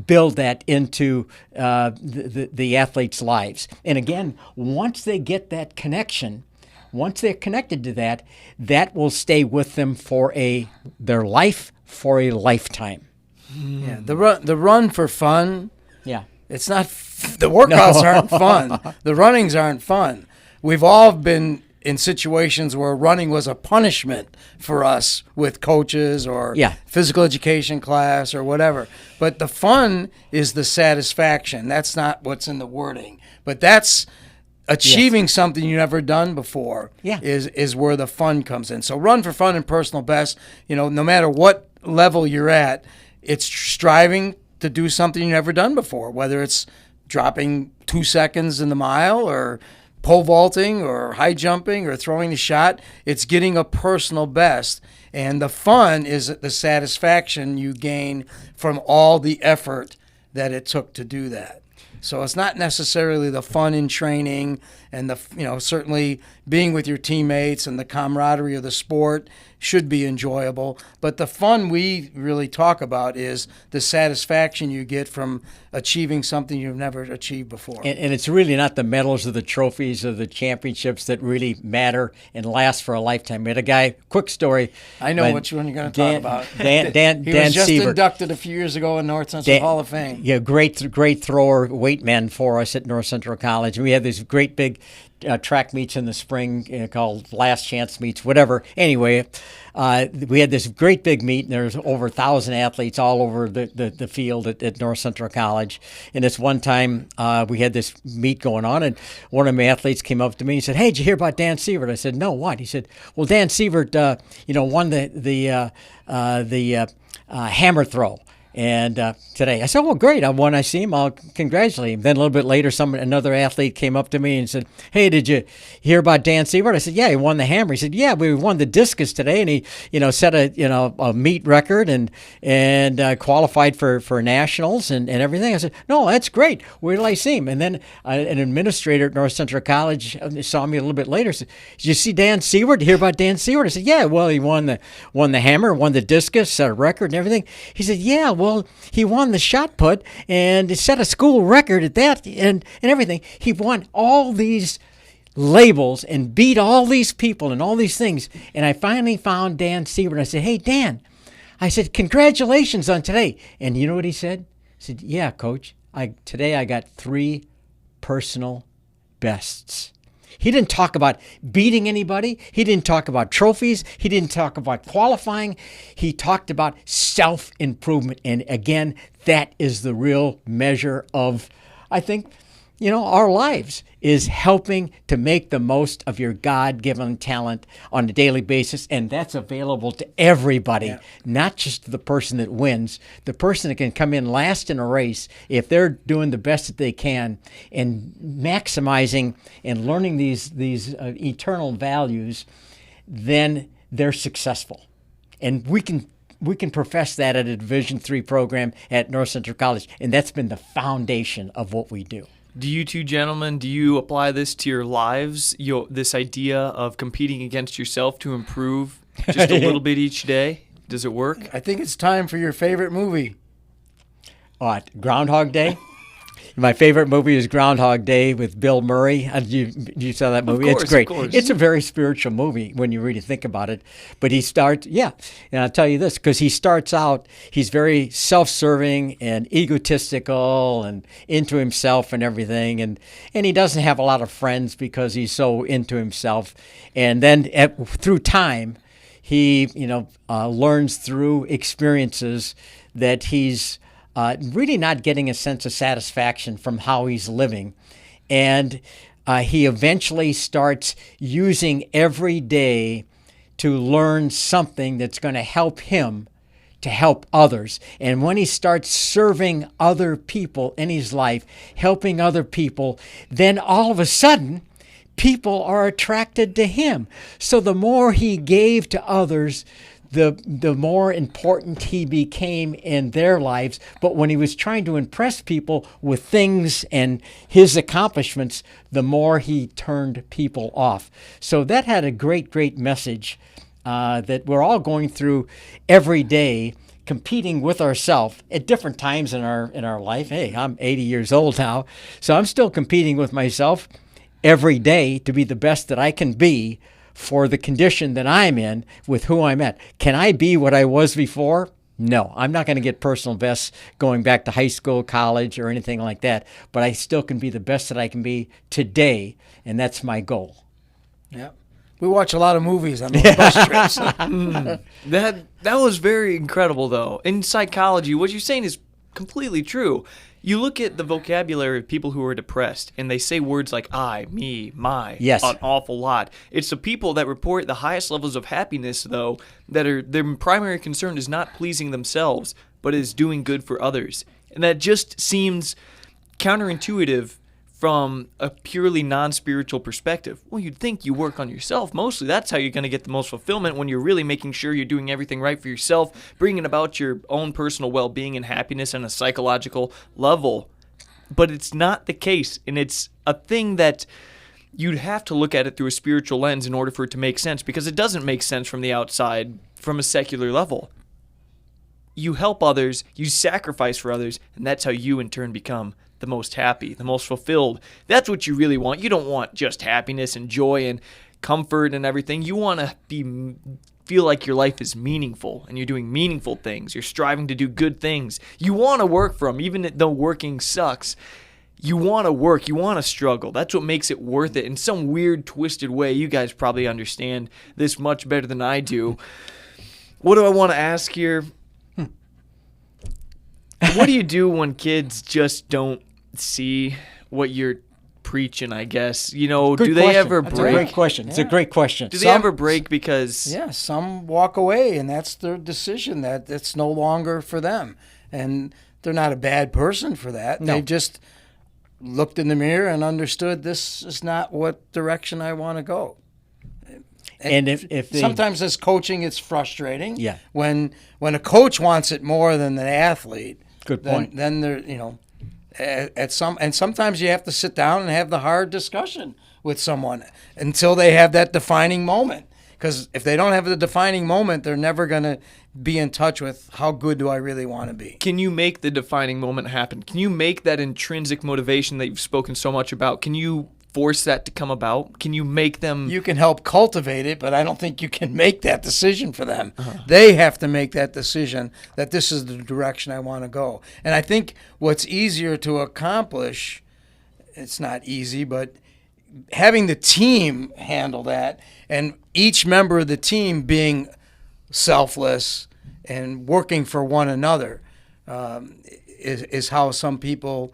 build that into the athletes' lives. And again, once they get that connection, once they're connected to that, that will stay with them for their life for a lifetime. Yeah, the run for fun. Yeah. It's not, the workouts aren't fun. The runnings aren't fun. We've all been in situations where running was a punishment for us with coaches or physical education class or whatever. But the fun is the satisfaction. That's not what's in the wording. But that's achieving something you've never done before is where the fun comes in. So run for fun and personal best, no matter what level you're at, it's striving to do something you've never done before, whether it's dropping 2 seconds in the mile or pole vaulting or high jumping or throwing the shot. It's getting a personal best. And the fun is the satisfaction you gain from all the effort that it took to do that. So it's not necessarily the fun in training and certainly being with your teammates and the camaraderie of the sport should be enjoyable. But the fun we really talk about is the satisfaction you get from achieving something you've never achieved before. And it's really not the medals or the trophies or the championships that really matter and last for a lifetime. We had a guy, quick story. I know which one you're going to talk about. Dan he was just Shiver. inducted a few years ago in North Central Hall of Fame. Yeah, great thrower, weight man for us at North Central College. We had this great big big track meets in the spring called Last Chance Meets, whatever. Anyway, we had this great big meet, and there's over 1,000 athletes all over the field at North Central College. And this one time, we had this meet going on, and one of my athletes came up to me and said, "Hey, did you hear about Dan Sievert?" I said, "No, what?" He said, "Well, Dan Sievert, won the hammer throw." And today, I said, "Well, great! When I see him, I'll congratulate him." Then a little bit later, another athlete came up to me and said, "Hey, did you hear about Dan Sievert?" I said, "Yeah, he won the hammer." He said, "Yeah, we won the discus today, and he, set a meet record and qualified for nationals and everything." I said, "No, that's great. Where did I see him?" And then an administrator at North Central College saw me a little bit later. Said, "Did you see Dan Sievert? Hear about Dan Sievert?" I said, "Yeah, well, he won the hammer, won the discus, set a record and everything." He said, "Yeah, well, he won the shot put and set a school record at that and everything. He won all these labels and beat all these people and all these things." And I finally found Dan Sievert. I said, "Hey, Dan," I said, "congratulations on today." And you know what he said? He said, "Yeah, Coach, today I got 3 personal bests." He didn't talk about beating anybody. He didn't talk about trophies. He didn't talk about qualifying. He talked about self-improvement. And again, that is the real measure of, I think, our lives, is helping to make the most of your God-given talent on a daily basis. And that's available to everybody, not just the person that wins, the person that can come in last in a race. If they're doing the best that they can and maximizing and learning these eternal values, then they're successful. And we can profess that at a Division III program at North Central College. And that's been the foundation of what we do. Do you two gentlemen, do you apply this to your lives, this idea of competing against yourself to improve just a little bit each day? Does it work? I think it's time for your favorite movie. Groundhog Day? My favorite movie is Groundhog Day with Bill Murray. You saw that movie? Of course, it's great. Of course. It's a very spiritual movie when you really think about it. But he starts, and I'll tell you this, because he starts out, he's very self-serving and egotistical and into himself and everything. And he doesn't have a lot of friends because he's so into himself. And then through time, he, learns through experiences that he's really not getting a sense of satisfaction from how he's living. And he eventually starts using every day to learn something that's going to help him to help others. And when he starts serving other people in his life, helping other people, then all of a sudden, people are attracted to him. So the more he gave to others, the more important he became in their lives. But when he was trying to impress people with things and his accomplishments, the more he turned people off. So that had a great, great message that we're all going through every day, competing with ourselves at different times in our life. Hey, I'm 80 years old now, so I'm still competing with myself every day to be the best that I can be for the condition that I'm in with who I'm at. Can I be what I was before? No, I'm not going to get personal bests going back to high school, college, or anything like that, but I still can be the best that I can be today, and that's my goal. Yeah. We watch a lot of movies on those bus trips. That was very incredible, though. In psychology, what you're saying is completely true. You look at the vocabulary of people who are depressed, and they say words like I, me, my, yes, an awful lot. It's the people that report the highest levels of happiness, though, that are their primary concern is not pleasing themselves, but is doing good for others. And that just seems counterintuitive from a purely non-spiritual perspective. Well, you'd think you work on yourself mostly. That's how you're going to get the most fulfillment, when you're really making sure you're doing everything right for yourself, bringing about your own personal well-being and happiness on a psychological level. But it's not the case, and it's a thing that you'd have to look at it through a spiritual lens in order for it to make sense, because it doesn't make sense from the outside, from a secular level. You help others, you sacrifice for others, and that's how you in turn become the most happy, the most fulfilled. That's what you really want. You don't want just happiness and joy and comfort and everything. You want to feel like your life is meaningful and you're doing meaningful things. You're striving to do good things. You want to work for them, even though working sucks. you want to work, you want to struggle. That's what makes it worth it in some weird, twisted way. You guys probably understand this much better than I do. What do I want to ask here? What do you do when kids just don't see what you're preaching, I guess? You know, Good do they question. ever That's a break? great question. It's a great question. Do they ever break because Yeah, some walk away, and that's their decision, that it's no longer for them. And they're not a bad person for that. No. They just looked in the mirror and understood this is not what direction I want to go. And if they, Sometimes as coaching, it's frustrating. Yeah. When a coach wants it more than the athlete. Good then, point. Then they're, and sometimes you have to sit down and have the hard discussion with someone until they have that defining moment. Because if they don't have the defining moment, they're never going to be in touch with how good do I really want to be. can you make the defining moment happen? Can you make that intrinsic motivation that you've spoken so much about? Can you force that to come about? Can you make them? You can help cultivate it, but I don't think you can make that decision for them. They have to make that decision that this is the direction I want to go. And I think what's easier to accomplish, it's not easy, but having the team handle that and each member of the team being selfless and working for one another is how some people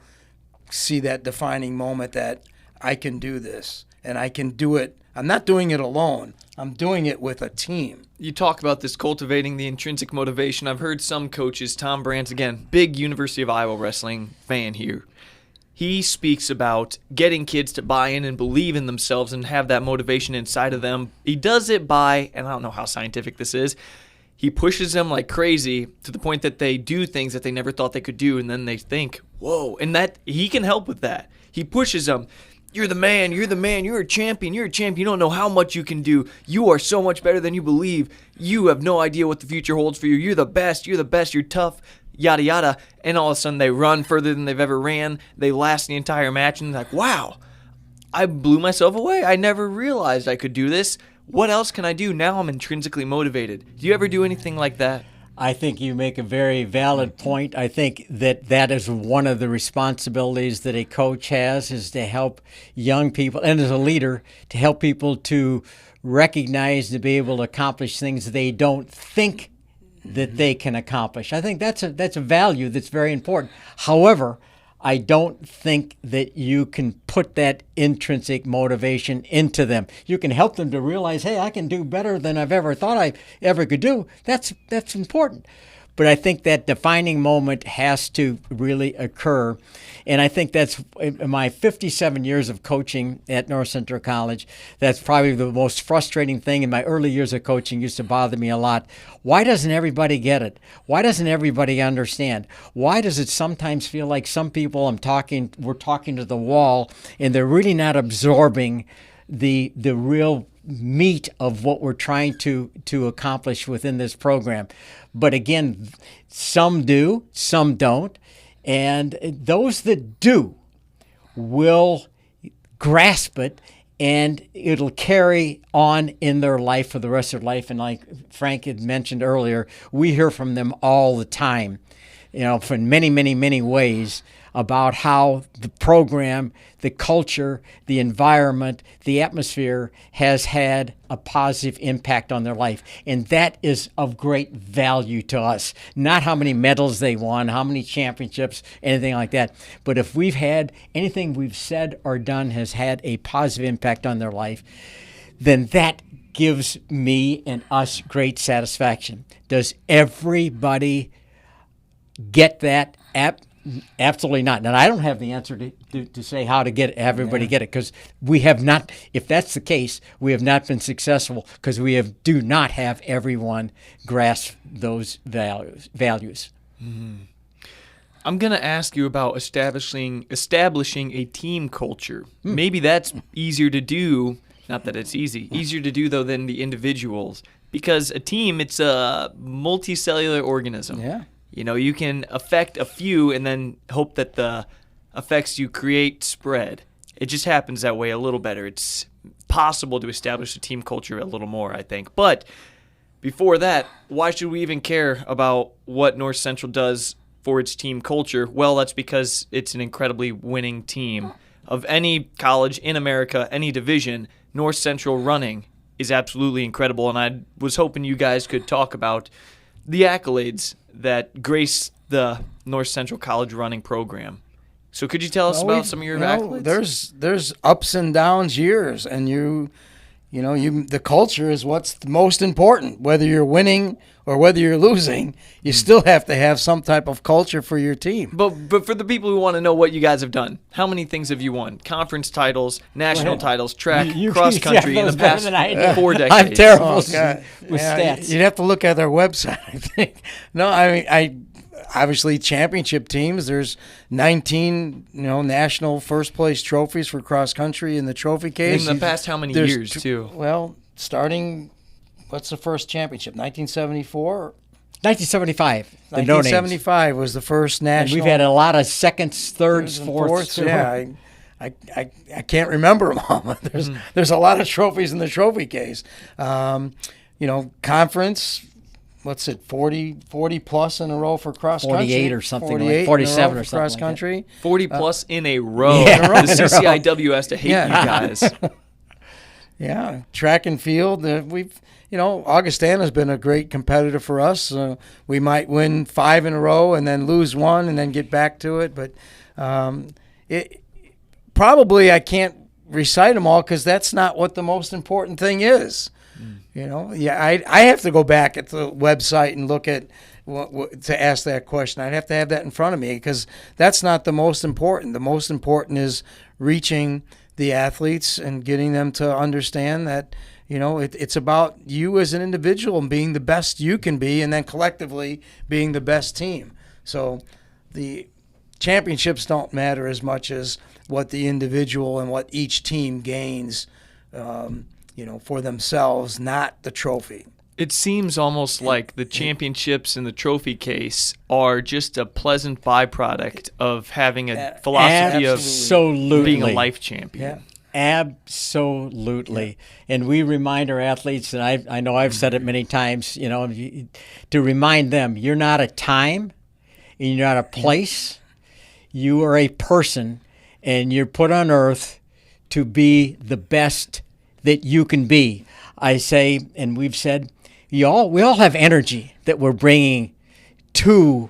see that defining moment that I can do this and I can do it. I'm not doing it alone. I'm doing it with a team. You talk about this cultivating the intrinsic motivation. I've heard some coaches, Tom Brands, again, big University of Iowa wrestling fan here. He speaks about getting kids to buy in and believe in themselves and have that motivation inside of them. He does it by, and I don't know how scientific this is, he pushes them like crazy to the point that they do things that they never thought they could do, and then they think, whoa, and that he can help with that. He pushes them. You're the man, you're a champion, you don't know how much you can do. You are so much better than you believe. You have no idea what the future holds for you. You're the best, you're tough, yada yada. And all of a sudden they run further than they've ever ran. They last the entire match and they're like, wow, I blew myself away. I never realized I could do this. What else can I do? Now I'm intrinsically motivated. Do you ever do anything like that? I think you make a very valid point. I think that is one of the responsibilities that a coach has, is to help young people, and as a leader, to help people to recognize, to be able to accomplish things they don't think that they can accomplish. I think that's a value that's very important. However, I don't think that you can put that intrinsic motivation into them. You can help them to realize, hey, I can do better than I've ever thought I ever could do. That's important. But I think that defining moment has to really occur. And I think that's, in my 57 years of coaching at North Central College, that's probably the most frustrating thing in my early years of coaching. Used to bother me a lot. Why doesn't everybody get it? Why doesn't everybody understand? Why does it sometimes feel like some people we're talking to the wall and they're really not absorbing the real meat of what we're trying to accomplish within this program? But again, some do, some don't. And those that do will grasp it, and it'll carry on in their life for the rest of their life. And like Frank had mentioned earlier, we hear from them all the time, from many, many, many ways, about how the program, the culture, the environment, the atmosphere has had a positive impact on their life. And that is of great value to us. Not how many medals they won, how many championships, anything like that. But if we've had anything we've said or done has had a positive impact on their life, then that gives me and us great satisfaction. Does everybody get that? Absolutely not. And I don't have the answer to say how to get everybody get it, because we have not. If that's the case, we have not been successful, because we do not have everyone grasp those values. Mm-hmm. I'm gonna ask you about establishing a team culture. Maybe that's easier to do. Not that it's easier to do though than the individuals, because a team, it's a multicellular organism. Yeah. You can affect a few and then hope that the effects you create spread. It just happens that way a little better. It's possible to establish a team culture a little more, I think. But before that, why should we even care about what North Central does for its team culture? Well, that's because it's an incredibly winning team. Of any college in America, any division, North Central running is absolutely incredible, and I was hoping you guys could talk about the accolades that grace the North Central College running program. So could you tell us about some of your accolades? There's ups and downs years, and the culture is what's the most important. Whether you're winning or whether you're losing, you still have to have some type of culture for your team. But for the people who want to know what you guys have done, how many things have you won? Conference titles, national titles, track, cross country in the past 4 decades. I'm terrible with stats. You'd have to look at their website, I think. No, I mean, obviously championship teams. There's 19, national first place trophies for cross country in the trophy case. In the past how many years, too? Well, starting, what's the first championship? 1974? 1975. 1975 was the first national. And we've had a lot of seconds, thirds, fourths. Yeah, I can't remember them all. There's a lot of trophies in the trophy case. Conference. What's it, 40 plus in a row for cross country? 48 or something, like 47 or something. Cross country. Like 40 plus in a row. The CCIW has to hate you guys. Yeah, track and field. Augustana's been a great competitor for us. We might win 5 in a row and then lose 1 and then get back to it. But probably I can't recite them all because that's not what the most important thing is. I have to go back at the website and look at to ask that question. I'd have to have that in front of me because that's not the most important. The most important is reaching the athletes and getting them to understand that, it's about you as an individual and being the best you can be and then collectively being the best team. So the championships don't matter as much as what the individual and what each team gains for themselves, not the trophy. It seems almost like the championships in the trophy case are just a pleasant byproduct of having a philosophy of being a life champion. Yeah. Absolutely. And we remind our athletes, and I know I've said it many times, to remind them, you're not a time and you're not a place. You are a person, and you're put on earth to be the best that you can be. I say, and we've said, we all have energy that we're bringing to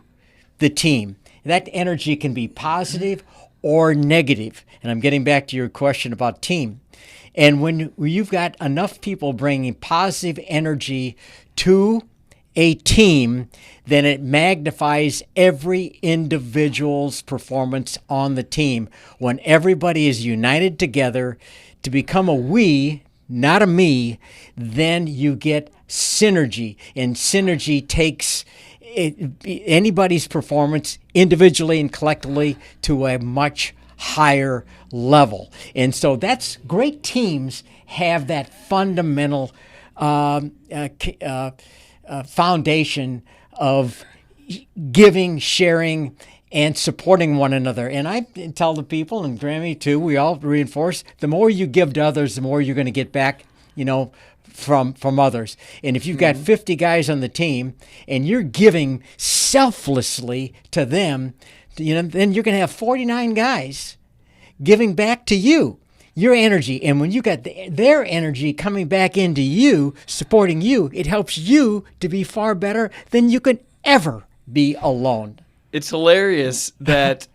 the team. That energy can be positive or negative. And I'm getting back to your question about team. And when you've got enough people bringing positive energy to a team, then it magnifies every individual's performance on the team. When everybody is united together to become a we, not a me, then you get synergy. And synergy takes anybody's performance individually and collectively to a much higher level. And so that's great teams have that fundamental foundation of giving, sharing, and supporting one another. And I tell the people, and Grammy too, we all reinforce, the more you give to others, the more you're going to get back, from others. And if you've got 50 guys on the team and you're giving selflessly to them, then you're going to have 49 guys giving back to you, your energy. And when you got their energy coming back into you, supporting you, it helps you to be far better than you could ever be alone. It's hilarious that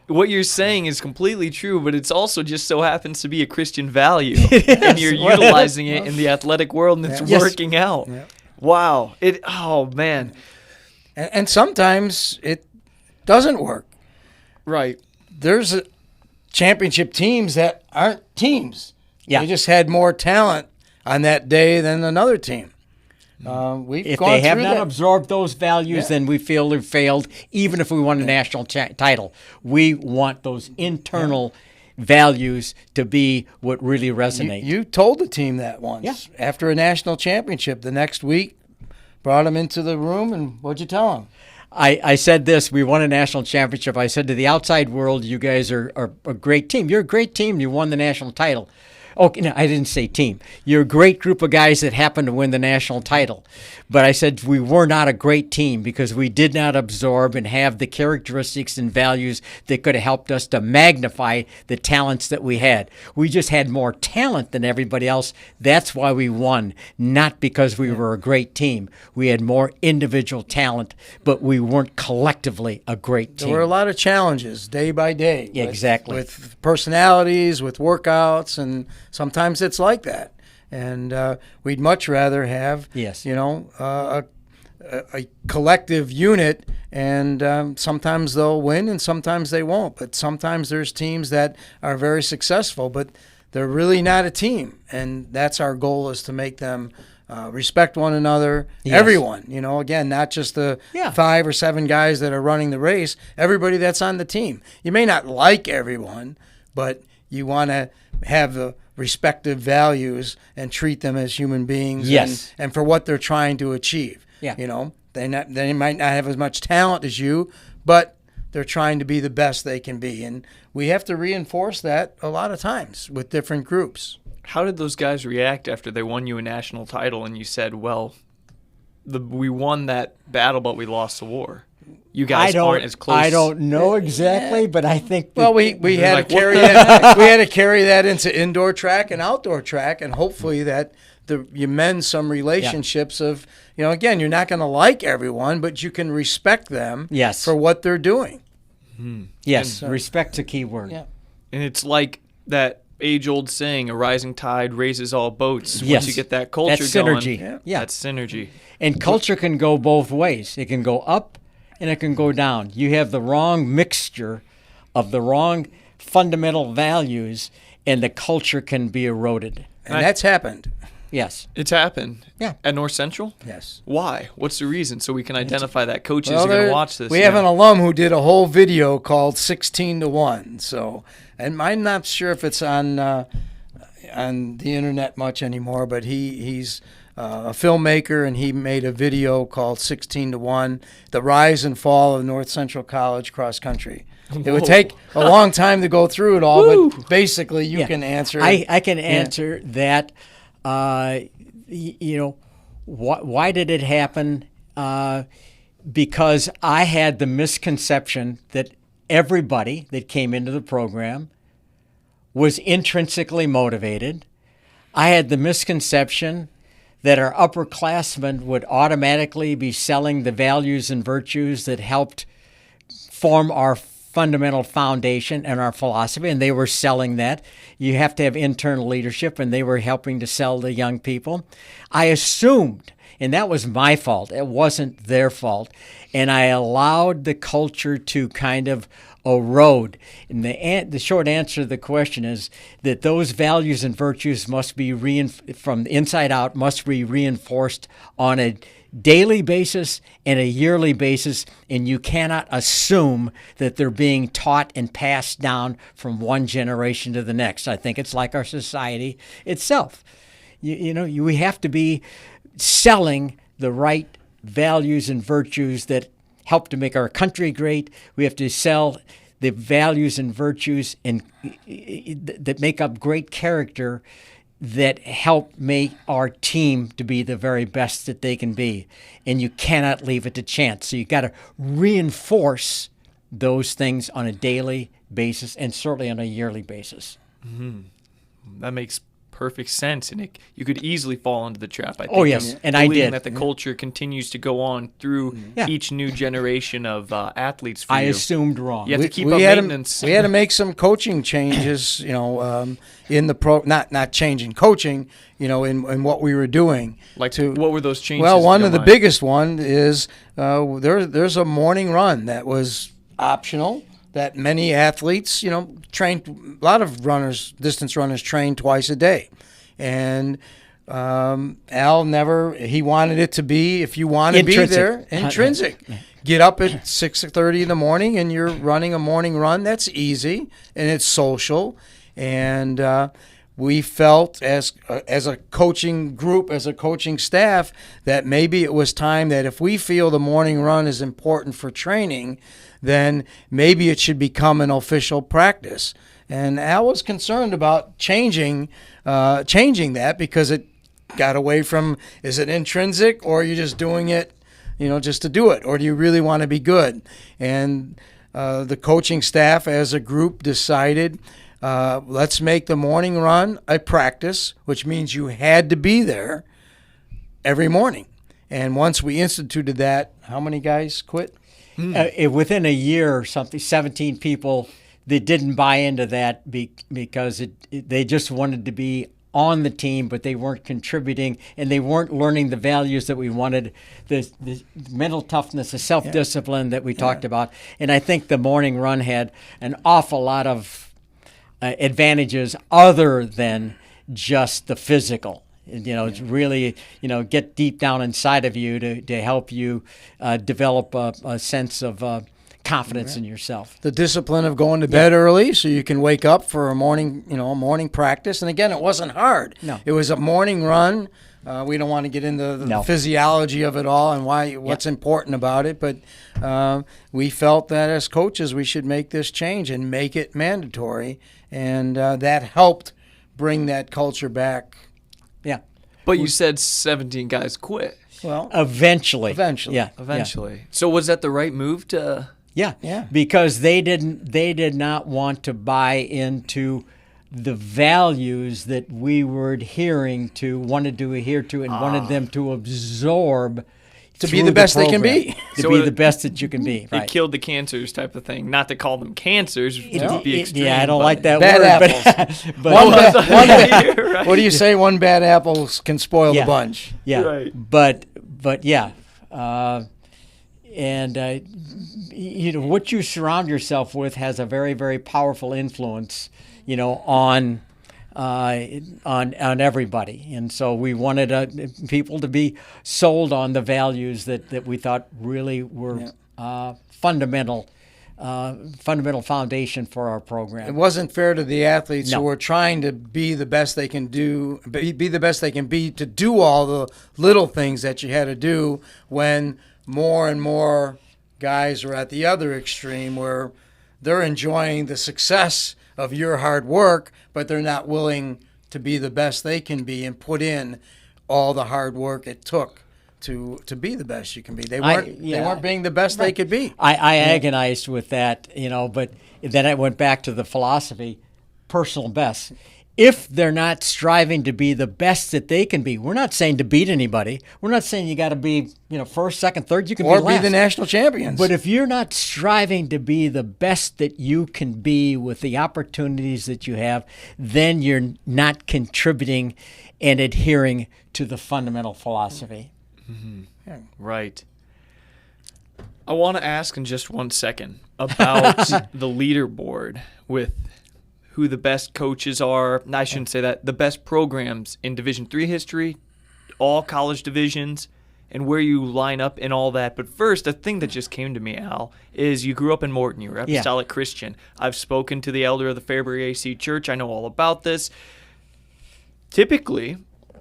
what you're saying is completely true, but it's also just so happens to be a Christian value. And you're utilizing it in the athletic world, and it's working out. Yeah. Wow. Oh, man. And sometimes it doesn't work. Right. There's championship teams that aren't teams. Yeah. They just had more talent on that day than another team. If they have not absorbed those values, then we feel they've failed, even if we won a national title. We want those internal values to be what really resonate. You told the team that once. Yeah. After a national championship, the next week, brought them into the room, and what'd you tell them? I said this, we won a national championship. I said to the outside world, you guys are a great team. You're a great team. You won the national title. Okay, no, I didn't say team. You're a great group of guys that happened to win the national title. But I said we were not a great team because we did not absorb and have the characteristics and values that could have helped us to magnify the talents that we had. We just had more talent than everybody else. That's why we won, not because we were a great team. We had more individual talent, but we weren't collectively a great team. There were a lot of challenges day by day. Yeah, exactly. With personalities, with workouts, and sometimes it's like that. And we'd much rather have, Yes. a collective unit, and sometimes they'll win and sometimes they won't. But sometimes there's teams that are very successful, but they're really not a team. And that's our goal, is to make them respect one another, Yes. everyone. Again, not just the Yeah. 5 or 7 guys that are running the race, everybody that's on the team. You may not like everyone, but you want to have the respective values and treat them as human beings, Yes. and for what they're trying to achieve. Yeah. They might not have as much talent as you, but they're trying to be the best they can be. And we have to reinforce that a lot of times with different groups. How did those guys react after they won you a national title and you said, well, we won that battle, but we lost the war? You guys aren't as close. I don't know exactly, but I think Well, we had like, to carry that. We had to carry that into indoor track and outdoor track, and hopefully that you mend some relationships of, again, you're not going to like everyone, but you can respect them Yes. for what they're doing. yes, respect's a key word. Yeah. And it's like that age-old saying, a rising tide raises all boats. Yes. Once you get that culture That's going, synergy. Yeah. that's synergy. And culture can go both ways. It can go up and it can go down. You have the wrong mixture of the wrong fundamental values, and the culture can be eroded. And that's happened. Yes. It's happened. Yeah. At North Central? Yes. Why? What's the reason? So we can identify that coaches Well, are going to watch this. We have an alum who did a whole video called 16 to 1. So, and I'm not sure if it's on the internet much anymore, but he's a filmmaker, and he made a video called 16 to 1, the rise and fall of North Central College cross country. It would take a long time to go through it all, but basically you can answer. I can answer that. Why did it happen? Because I had the misconception that everybody that came into the program was intrinsically motivated. I had the misconception that our upperclassmen would automatically be selling the values and virtues that helped form our fundamental foundation and our philosophy, and they were selling that. You have to have internal leadership, and they were helping to sell the young people. I assumed, and that was my fault, it wasn't their fault, and I allowed the culture to kind of erode. And the short answer to the question is that those values and virtues must be from the inside out, must be reinforced on a daily basis and a yearly basis, and you cannot assume that they're being taught and passed down from one generation to the next. I think it's like our society itself. We have to be selling the right values and virtues that help to make our country great. We have to sell the values and virtues that make up great character, that help make our team to be the very best that they can be. And you cannot leave it to chance. So you got to reinforce those things on a daily basis and certainly on a yearly basis. That makes perfect sense, and you could easily fall into the trap, I think. Oh, yes, and I believing did. that the culture continues to go on through each new generation of athletes for I you. assumed wrong. You have to keep up had maintenance. we had to make some coaching changes, in the pro. Not changing coaching, in what we were doing. what were those changes? Well, if you one don't of the mind? biggest one is there's a morning run that was optional, that many athletes, trained. A lot of distance runners, train twice a day. And Al he wanted it to be, if you want to be there, intrinsic. Get up at 6:30 in the morning and you're running a morning run. That's easy and it's social. And we felt as a coaching group, as a coaching staff, that maybe it was time that if we feel the morning run is important for training, then maybe it should become an official practice. And Al was concerned about changing that because it got away from, is it intrinsic or are you just doing it, just to do it? Or do you really want to be good? And the coaching staff as a group decided, let's make the morning run a practice, which means you had to be there every morning. And once we instituted that, how many guys quit? Within a year or something, 17 people that didn't buy into that because they just wanted to be on the team, but they weren't contributing and they weren't learning the values that we wanted, the mental toughness, the self-discipline that we talked about. And I think the morning run had an awful lot of advantages other than just the physical. It's really, get deep down inside of you to help you develop a sense of confidence in yourself. The discipline of going to bed early so you can wake up for a morning practice. And again, it wasn't hard. No. It was a morning run. We don't want to get into the physiology of it all and what's important about it, but we felt that as coaches we should make this change and make it mandatory, and that helped bring that culture back. Yeah. But you said 17 guys quit. Well, Eventually. Yeah. Eventually. So was that the right move to? Yeah. Because they did not want to buy into the values that we were wanted to adhere to, and wanted them to absorb. To be the best they can be. To be the best that you can be. It killed the cancers type of thing. Not to call them cancers. To be extreme, I don't like that bad word. Apples. But What do you say? One bad apple can spoil the bunch. Yeah. Right. But yeah. What you surround yourself with has a very, very powerful influence, on everybody. And so we wanted people to be sold on the values that we thought really were fundamental foundation for our program. It wasn't fair to the athletes No. who were trying to be the best they can do, be the best they can be, to do all the little things that you had to do, when more and more guys are at the other extreme where they're enjoying the success of your hard work, but they're not willing to be the best they can be and put in all the hard work it took to be the best you can be. They weren't being the best they could be. I agonized with that, but then I went back to the philosophy, personal best. If they're not striving to be the best that they can be, we're not saying to beat anybody. We're not saying you got to be, first, second, third. You can or be last. be the national champions. But if you're not striving to be the best that you can be with the opportunities that you have, then you're not contributing and adhering to the fundamental philosophy. Mm-hmm. Yeah. Right. I want to ask in just 1 second about the leaderboard with who the best coaches are. I shouldn't say that. The best programs in Division III history, all college divisions, and where you line up and all that. But first, a thing that just came to me, Al, is you grew up in Morton. You were Apostolic Christian. I've spoken to the elder of the Fairbury AC Church. I know all about this. Typically,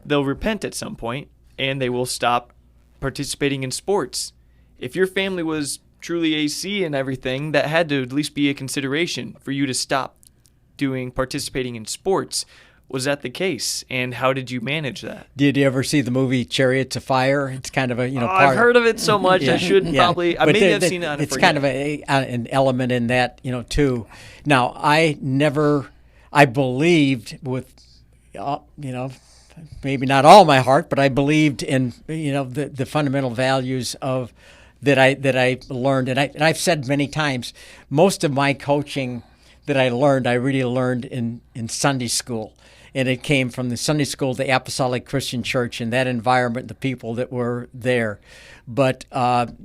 they'll repent at some point, and they will stop participating in sports. If your family was truly AC and everything, that had to at least be a consideration for you to stop participating in sports. Was that the case, and how did you manage that? Did you ever see the movie Chariots of Fire? It's kind of a part. I've heard of it so much. I shouldn't probably. Maybe I've seen it on. It's kind of an element in that too. Now I believed with maybe not all my heart, but I believed in the fundamental values of that I learned, and I've said many times, most of my coaching that I really learned in Sunday school. And it came from the Sunday school, the Apostolic Christian Church, and that environment, the people that were there. But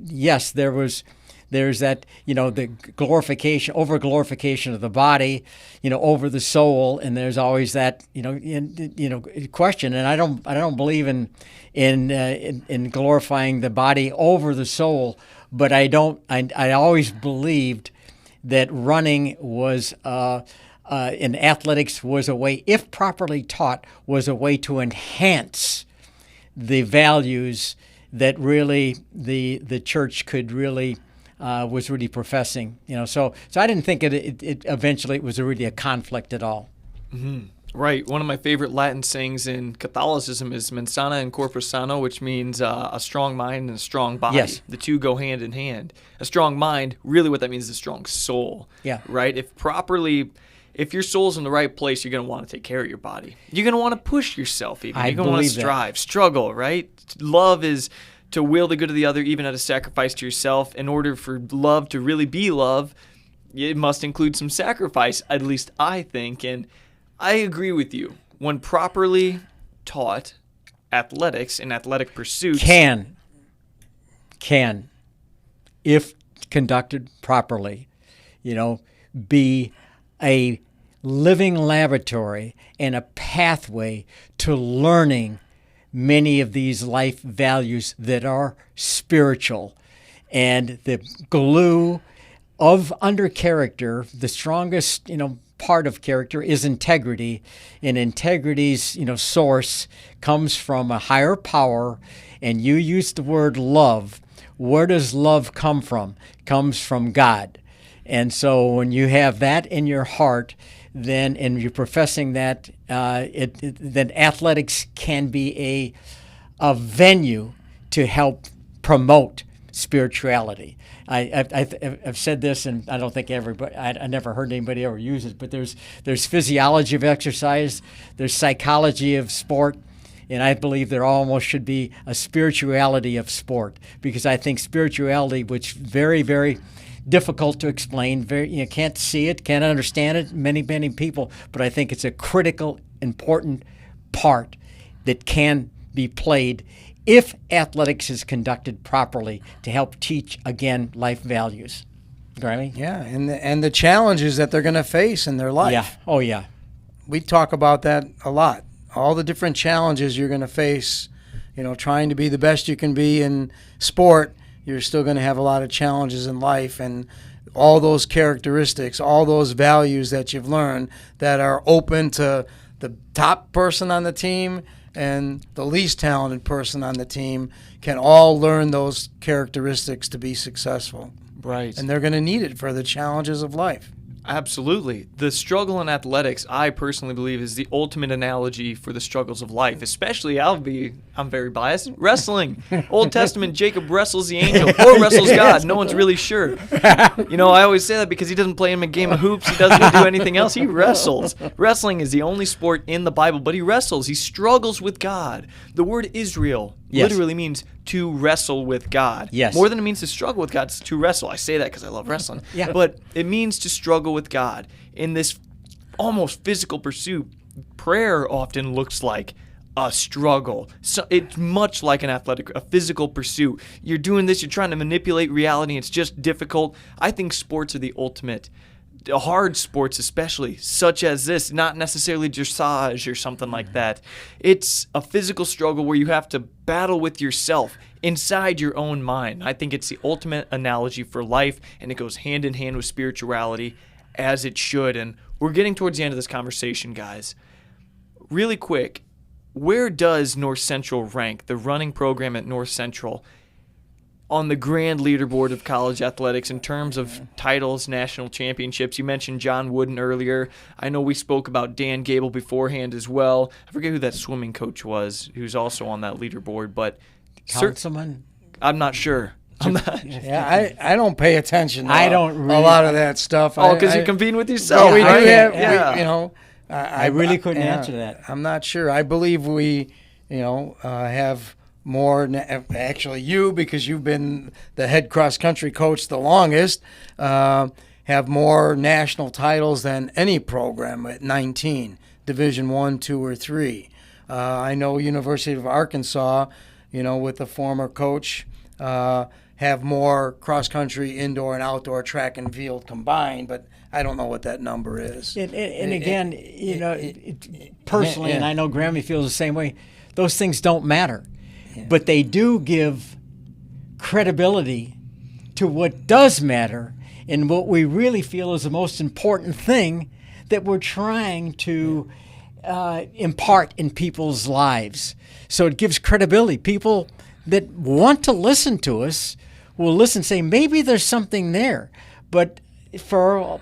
yes, there's that, the over-glorification of the body, over the soul, and there's always that, question. And I don't believe in glorifying the body over the soul, but I always believed that running was in athletics was a way, if properly taught, was a way to enhance the values that really the church could really was really professing. So I didn't think it eventually it was really a conflict at all. Right. One of my favorite Latin sayings in Catholicism is mens sana in corpore sano, which means a strong mind and a strong body. Yes. The two go hand in hand. A strong mind, really what that means is a strong soul. Yeah. Right? If your soul's in the right place, you're going to want to take care of your body. You're going to want to push yourself even. You're going to want to strive, struggle, right? Love is to will the good of the other, even at a sacrifice to yourself. In order for love to really be love, it must include some sacrifice, at least I think. And I agree with you. When properly taught, athletics and athletic pursuits can, if conducted properly, be a living laboratory and a pathway to learning many of these life values that are spiritual. And the glue of under character, the strongest, part of character is integrity, and integrity's source comes from a higher power. And you used the word love. Where does love come from? It comes from God. And so when you have that in your heart, then and you're professing that, then athletics can be a venue to help promote spirituality. I've said this, and I don't think everybody, I never heard anybody ever use it, but there's physiology of exercise, there's psychology of sport, and I believe there almost should be a spirituality of sport, because I think spirituality, which very, very difficult to explain, you can't see it, can't understand it, many people, but I think it's a critical, important part that can be played if athletics is conducted properly to help teach, again, life values. Grammy? Yeah, and the challenges that they're going to face in their life. Yeah. Oh, yeah. We talk about that a lot. All the different challenges you're going to face, trying to be the best you can be in sport, you're still going to have a lot of challenges in life, and all those characteristics, all those values that you've learned that are open to the top person on the team and the least talented person on the team can all learn those characteristics to be successful. Right. And they're going to need it for the challenges of life. Absolutely. The struggle in athletics, I personally believe, is the ultimate analogy for the struggles of life, especially, I'm very biased, wrestling. Old Testament, Jacob wrestles the angel or wrestles God. No one's really sure. I always say that because he doesn't play him a game of hoops. He doesn't do anything else. He wrestles. Wrestling is the only sport in the Bible, but he wrestles. He struggles with God. The word Israel literally means to wrestle with God. Yes. More than it means to struggle with God, it's to wrestle. I say that because I love wrestling. Yeah. But it means to struggle with God. In this almost physical pursuit, prayer often looks like a struggle. So it's much like a physical pursuit. You're doing this, you're trying to manipulate reality, it's just difficult. I think sports are the ultimate. Hard sports especially, such as this, not necessarily dressage or something like that. It's a physical struggle where you have to battle with yourself inside your own mind. I think it's the ultimate analogy for life, and it goes hand in hand with spirituality, as it should. And we're getting towards the end of this conversation, guys. Really quick, where does North Central rank, the running program at North Central, on the grand leaderboard of college athletics in terms of titles, national championships? You mentioned John Wooden earlier. I know we spoke about Dan Gable beforehand as well. I forget who that swimming coach was, who's also on that leaderboard, but Councilman? I'm not sure. Yeah, I don't pay attention to I don't really, a lot of that stuff. Oh, because you're competing with yourself. Yeah, we do right? have, Yeah. I really couldn't answer that. I'm not sure. I believe we, have more, actually you, because you've been the head cross-country coach the longest, have more national titles than any program at 19, Division 1, 2, or 3. I know University of Arkansas, with the former coach, have more cross-country, indoor, and outdoor track and field combined, but I don't know what that number is. And again, personally, and I know Grammy feels the same way, those things don't matter. Yeah. But they do give credibility to what does matter and what we really feel is the most important thing that we're trying to impart in people's lives. So it gives credibility. People that want to listen to us will listen and say, maybe there's something there. But for,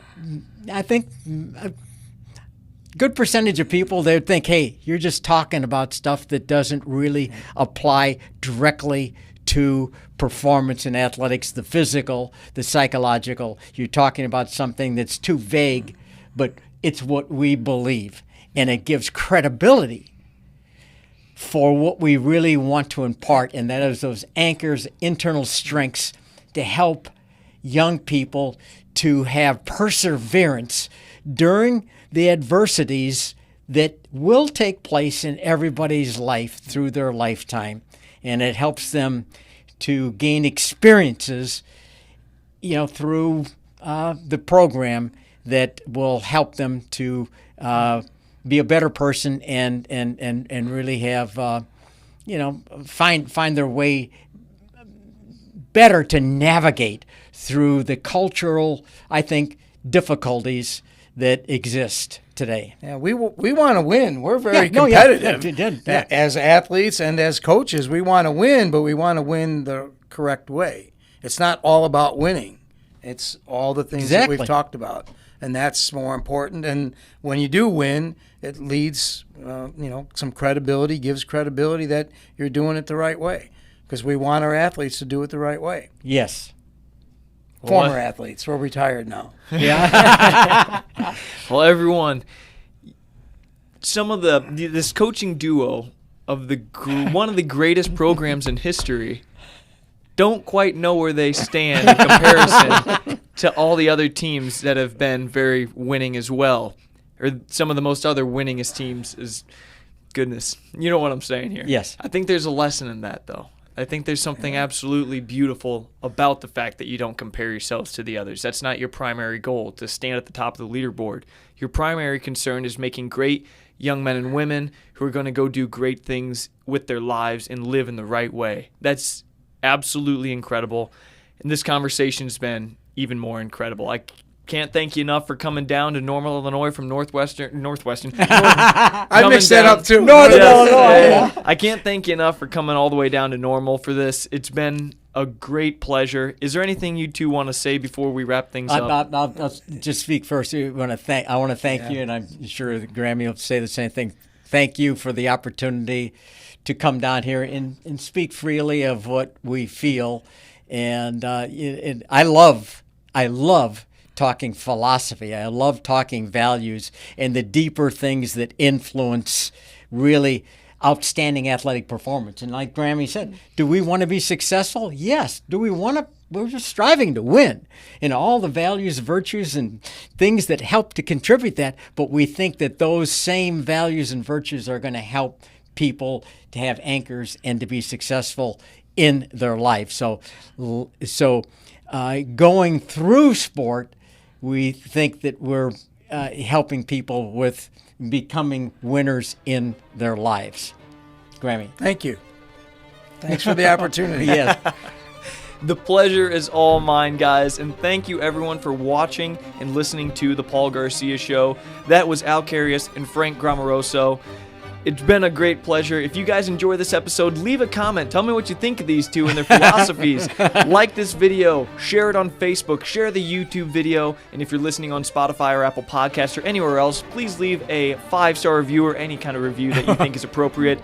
I think, a good percentage of people, they would think, hey, you're just talking about stuff that doesn't really apply directly to performance in athletics, the physical, the psychological. You're talking about something that's too vague, but it's what we believe. And it gives credibility for what we really want to impart, and that is those anchors, internal strengths to help young people to have perseverance during the adversities that will take place in everybody's life through their lifetime. And it helps them to gain experiences, through the program that will help them to be a better person and really have, find their way better to navigate through the cultural, I think, difficulties that exist today. Yeah, we want to win. We're very competitive. As athletes and as coaches, we want to win, but we want to win the correct way. It's not all about winning. It's all the things that we've talked about, and that's more important. And when you do win, it leads, some credibility, gives credibility that you're doing it the right way, because we want our athletes to do it the right way. Yes. Former athletes. We're retired now. Yeah. Well, everyone, some of this coaching duo of one of the greatest programs in history don't quite know where they stand in comparison to all the other teams that have been very winning as well, or some of the most other winningest teams. Is goodness, you know what I'm saying here. Yes. I think there's a lesson in that, though. I think there's something absolutely beautiful about the fact that you don't compare yourselves to the others. That's not your primary goal, to stand at the top of the leaderboard. Your primary concern is making great young men and women who are going to go do great things with their lives and live in the right way. That's absolutely incredible. And this conversation's been even more incredible. I can't thank you enough for coming down to Normal, Illinois from Northwestern. I mixed that up too. Northern Illinois. I can't thank you enough for coming all the way down to Normal for this. It's been a great pleasure. Is there anything you two want to say before we wrap things up? I'll just speak first. I want to thank you, and I'm sure that Grammy will say the same thing. Thank you for the opportunity to come down here and speak freely of what we feel. And I love talking philosophy. I love talking values and the deeper things that influence really outstanding athletic performance. And like Grammy said, do we want to be successful? Yes. Do we want to? We're just striving to win in all the values, virtues, and things that help to contribute that. But we think that those same values and virtues are going to help people to have anchors and to be successful in their life. So going through sport, we think that we're helping people with becoming winners in their lives. Grammy. Thank you. Thanks for the opportunity. Yes. The pleasure is all mine, guys, and thank you everyone for watching and listening to The Paul Garcia Show. That was Al Carius and Frank Gramarosso. It's been a great pleasure. If you guys enjoy this episode, leave a comment. Tell me what you think of these two and their philosophies. Like this video, share it on Facebook, share the YouTube video, and if you're listening on Spotify or Apple Podcasts or anywhere else, please leave a 5-star review or any kind of review that you think is appropriate.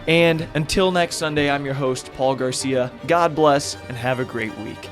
And until next Sunday, I'm your host, Paul Garcia. God bless and have a great week.